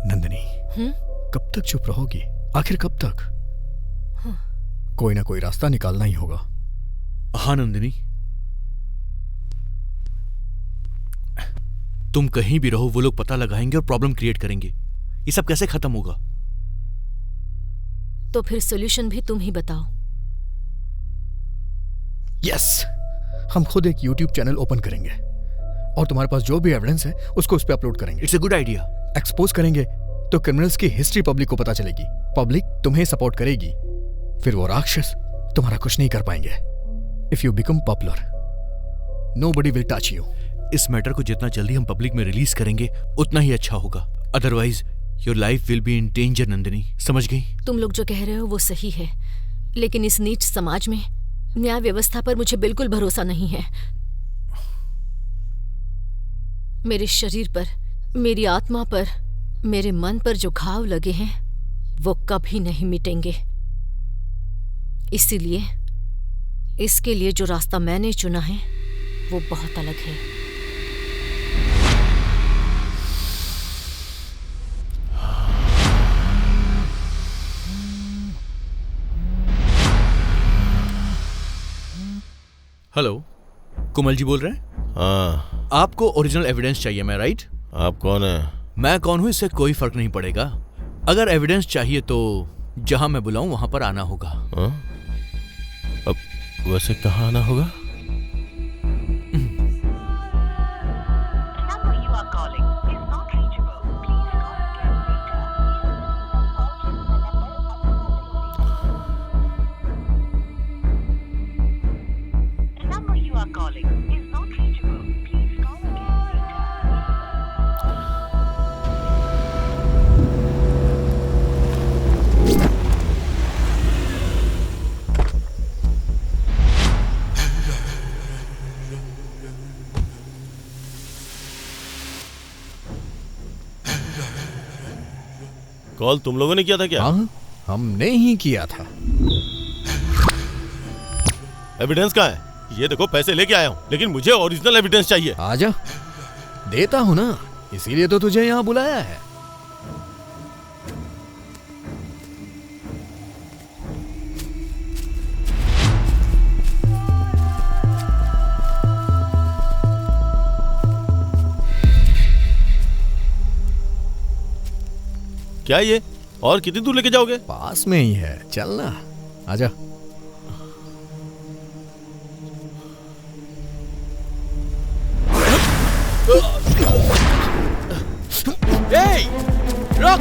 नंदिनी, कब तक चुप रहोगी? आखिर कब तक? कोई ना कोई रास्ता निकालना ही होगा। हाँ नंदिनी, तुम कहीं भी रहो, वो लोग पता लगाएंगे और प्रॉब्लम क्रिएट करेंगे। ये सब कैसे खत्म होगा? तो फिर सॉल्यूशन भी तुम ही बताओ। यस, हम खुद एक YouTube चैनल ओपन करेंगे और तुम्हारे पास जो भी एविडेंस है उसको उस पर अपलोड करेंगे। It's a good idea. Expose करेंगे तो क्रिमिनल्स की हिस्ट्री पब्लिक को पता चलेगी। पब्लिक तुम्हें सपोर्ट करेगी, फिर वो राक्षस तुम्हारा कुछ नहीं कर पाएंगे। If you become popular, nobody will touch you. इस मैटर को जितना जल्दी हम पब्लिक में रिलीज करेंगे उतना ही अच्छा होगा। Otherwise your life will be in danger. Nandini, समझ गई? तुम लोग जो कह रहे हो वो सही है, लेकिन इस नीच समाज में न्याय व्यवस्था पर मुझे बिल्कुल भरोसा नहीं है। मेरे शरीर पर, मेरी आत्मा पर, मेरे मन पर जो घाव लगे हैं वो कभी नहीं मिटेंगे। इसीलिए इसके लिए जो रास्ता मैंने चुना है वो बहुत अलग है। हेलो, कुमल जी बोल रहे हैं? हाँ। आपको ओरिजिनल एविडेंस चाहिए, मैं राइट? आप कौन है? मैं कौन हूं इससे कोई फर्क नहीं पड़ेगा। अगर एविडेंस चाहिए तो जहां मैं बुलाऊं वहां पर आना होगा। हाँ? अब वैसे कहाँ आना होगा? कॉल तुम लोगों ने किया था क्या? हाँ, हमने ही किया था। एविडेंस कहाँ है? ये देखो पैसे लेके आया हूँ, लेकिन मुझे ओरिजिनल एविडेंस चाहिए। आजा, देता हूँ ना, इसीलिए तो तुझे यहाँ बुलाया है। क्या ये? और कितनी दूर लेके जाओगे? पास में ही है, चल ना, आजा। रुक!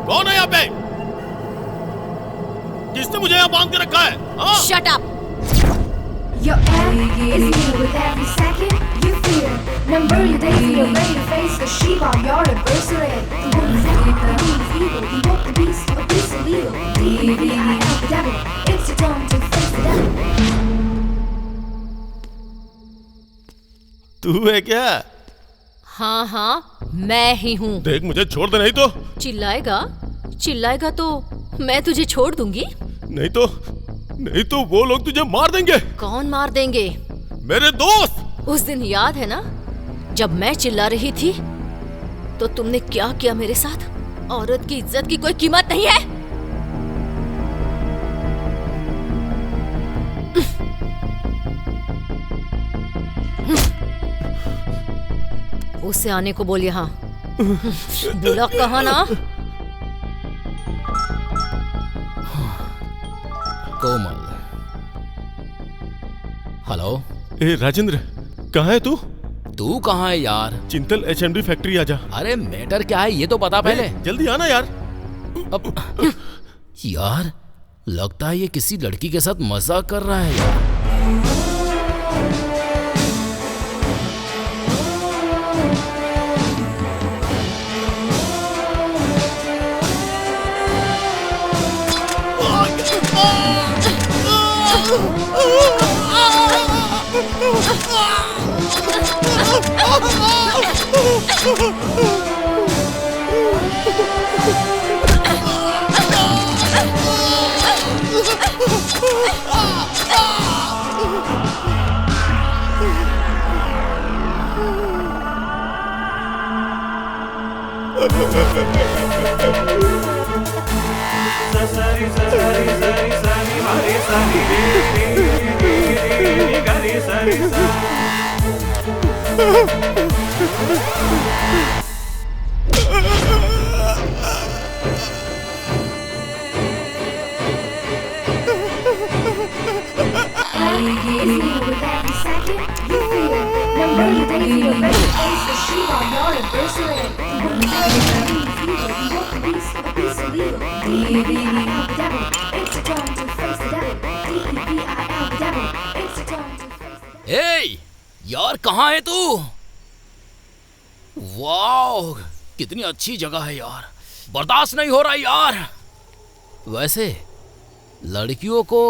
कौन है यहाँ पे? किसने मुझे यहाँ बांध के रखा है? Shut up! Your end is near with every second you fear. Number your days, you're ready to face the sheep on your adversary. The woman's evil, you want the beast, a beast illegal. D-E-V-I-L, the devil, it's your time to face the devil. तू है क्या? हाँ हाँ, मैं ही हूँ। देख, मुझे छोड़ दे, नहीं तो। चिल्लाएगा तो मैं तुझे छोड़ दूंगी। नहीं तो वो लोग तुझे मार देंगे। कौन मार देंगे? मेरे दोस्त। उस दिन याद है ना, जब मैं चिल्ला रही थी तो तुमने क्या किया मेरे साथ? औरत की इज्जत की कोई कीमत नहीं है। उससे आने को बोल यहाँ। बुला कहा ना। कोमल। हेलो। ए राजेंद्र, कहाँ है तू? तू कहाँ है यार? चिंतल HMD फैक्ट्री आजा। अरे मैटर क्या है ये तो बता पहले। जल्दी आना यार। अब यार लगता है ये किसी लड़की के साथ मजाक कर रहा है यार। यार कहाँ है तू? वाओ, कितनी अच्छी जगह है यार। बर्दाश्त नहीं हो रहा यार। वैसे लड़कियों को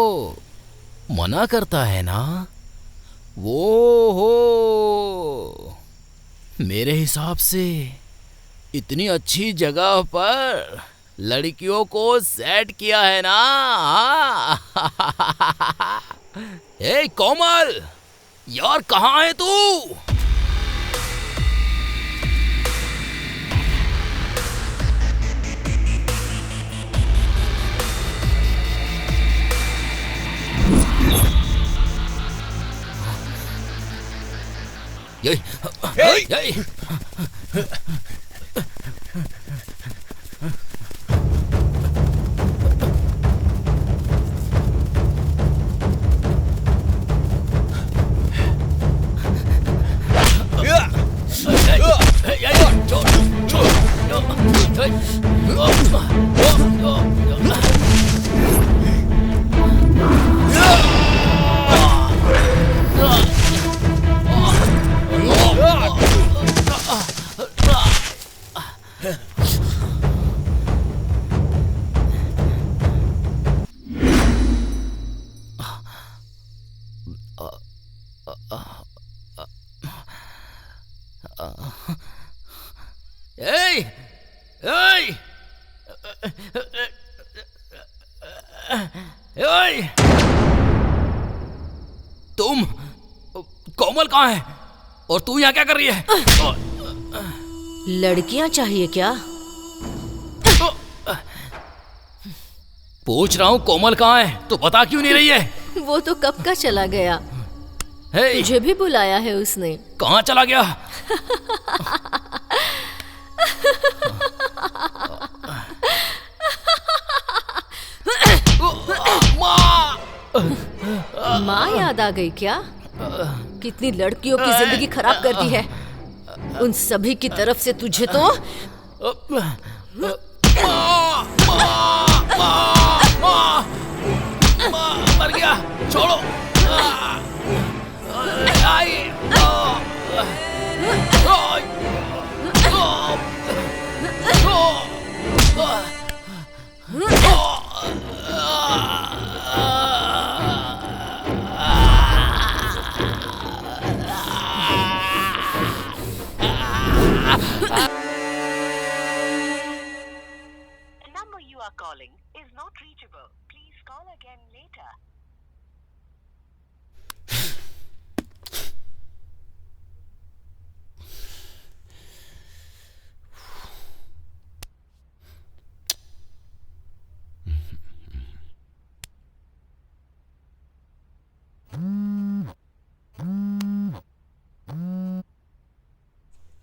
मना करता है ना वो हो। मेरे हिसाब से इतनी अच्छी जगह पर लड़कियों को सेट किया है ना। ए कोमल, यार कहाँ है तू? तुम कोमल कहाँ है और तू यहाँ क्या कर रही है? लड़कियां चाहिए क्या? पूछ रहा हूँ कोमल कहाँ है, तो बता क्यों नहीं रही है? वो तो कब का चला गया। तुझे भी बुलाया है उसने। कहाँ चला गया? माँ याद आ गई क्या? कितनी लड़कियों की जिंदगी खराब कर दी है। उन सभी की तरफ से तुझे तो मर गया, छोड़ो। calling is not reachable. Please call again later.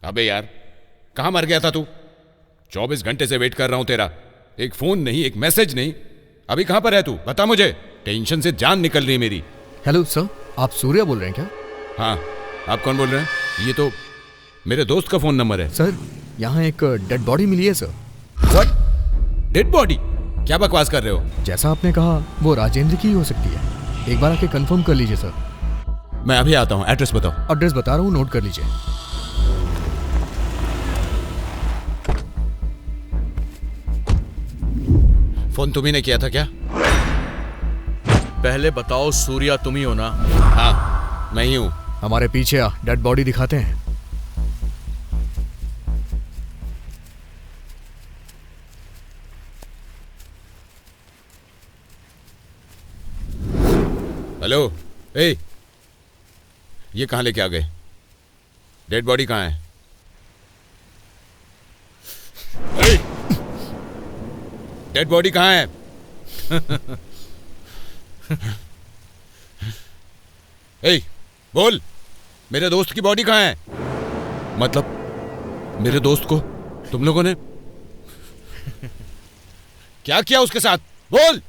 अबे यार, कहां मर गया था तू? 24 घंटे से वेट कर रहा हूं तेरा। एक फोन नहीं, एक मैसेज नहीं। अभी कहां पर है तू? बता मुझे। टेंशन से जान निकल रही है मेरी। हेलो सर, आप सूर्या बोल रहे हैं क्या? हाँ, आप कौन बोल रहे हैं? ये तो मेरे दोस्त का फोन नंबर है। सर, यहाँ एक डेड बॉडी मिली है सर। व्हाट? Dead body? क्या बकवास कर रहे हो? जैसा आपने कहा, वो राजेंद्र की ही हो सकती है। एक बार आके कंफर्म कर लीजिए सर। मैं अभी आता हूँ, एड्रेस बताओ। एड्रेस बता रहा हूँ, नोट कर लीजिए। फोन तुम्ही ने किया था क्या? पहले बताओ, सूर्या तुम ही हो ना? हाँ, मैं ही हूँ। हमारे पीछे आ, डेड बॉडी दिखाते हैं। हेलो, ए, ये कहाँ लेके आ गए? डेड बॉडी कहाँ है? डेड बॉडी कहाँ है? ए, बोल, मेरे दोस्त की बॉडी कहाँ है? मतलब मेरे दोस्त को तुम लोगों ने क्या किया उसके साथ? बोल।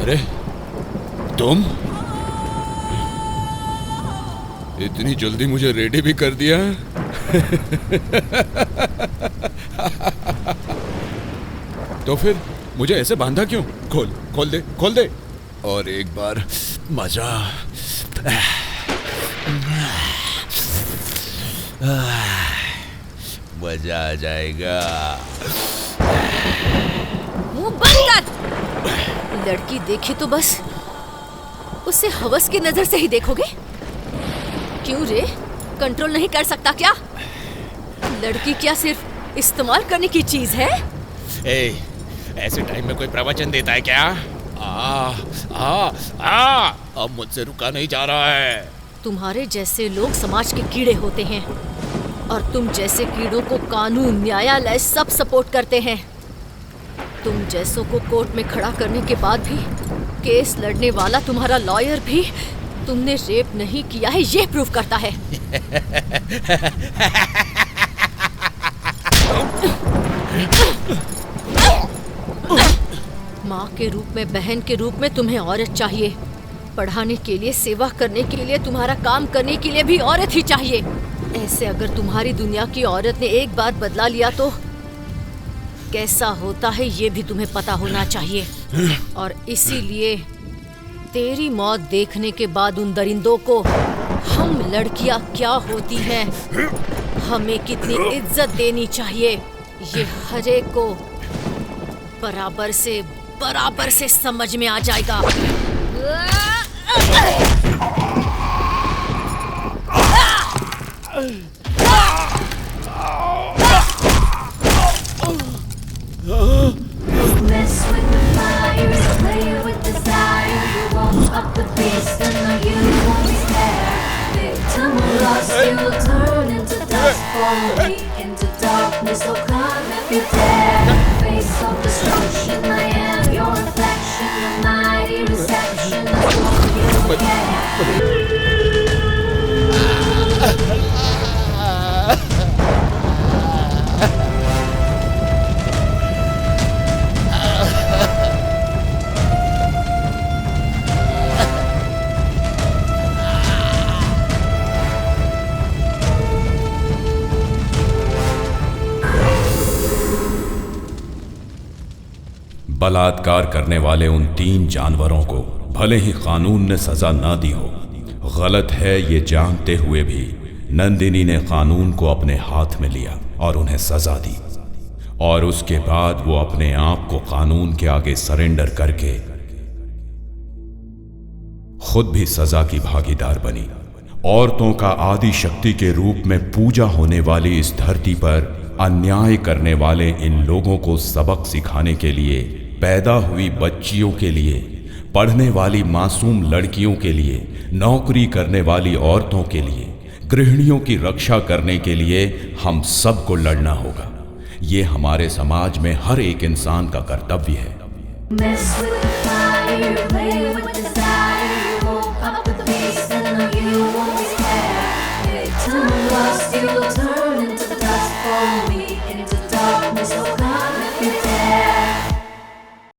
अरे तुम इतनी जल्दी मुझे रेडी भी कर दिया। तो फिर मुझे ऐसे बांधा क्यों? खोल दे और एक बार मजा। मजा आ जाएगा। मुंह बंद कर। लड़की देखे तो बस उसे हवस की नजर से ही देखोगे? क्यों रे, कंट्रोल नहीं कर सकता क्या? लड़की क्या सिर्फ इस्तेमाल करने की चीज है? ऐसे टाइम में कोई प्रवचन देता है क्या? अब मुझसे रुका नहीं जा रहा है। तुम्हारे जैसे लोग समाज के कीड़े होते हैं और तुम जैसे कीड़ों को कानून, न्यायालय सब सपोर्ट करते हैं। तुम जैसों को कोर्ट में खड़ा करने के बाद भी केस लड़ने वाला तुम्हारा लॉयर भी तुमने रेप नहीं किया है ये प्रूफ करता है। माँ के रूप में, बहन के रूप में तुम्हें औरत चाहिए। पढ़ाने के लिए, सेवा करने के लिए, तुम्हारा काम करने के लिए भी औरत ही चाहिए। ऐसे अगर तुम्हारी दुनिया की औरत ने एक बार बदला लिया तो कैसा होता है ये भी तुम्हें पता होना चाहिए। और इसीलिए तेरी मौत देखने के बाद उन दरिंदों को हम लड़कियां क्या होती हैं, हमें कितनी इज्जत देनी चाहिए, ये हर एक को बराबर से समझ में आ जाएगा। Mess with the fire, play with desire. You won't up the beast, and no, you won't be spared. Victim or lost, you will turn into dust. Follow me into darkness, so come if you dare. Face of destruction, I am your reflection. A mighty reception is what you get. बलात्कार करने वाले उन 3 जानवरों को भले ही कानून ने सजा ना दी हो, गलत है ये जानते हुए भी नंदिनी ने कानून को अपने हाथ में लिया और उन्हें सजा दी। और उसके बाद वो अपने आप को कानून के आगे सरेंडर करके खुद भी सजा की भागीदार बनी। औरतों का आदि शक्ति के रूप में पूजा होने वाली इस धरती पर अन्याय करने वाले इन लोगों को सबक सिखाने के लिए, पैदा हुई बच्चियों के लिए, पढ़ने वाली मासूम लड़कियों के लिए, नौकरी करने वाली औरतों के लिए, गृहिणियों की रक्षा करने के लिए हम सबको लड़ना होगा। ये हमारे समाज में हर एक इंसान का कर्तव्य है। Mess with the fire, play with desire. You won't up the beast, and no, you won't be spared. Victim or lost, you will turn into dust. Follow me into darkness, so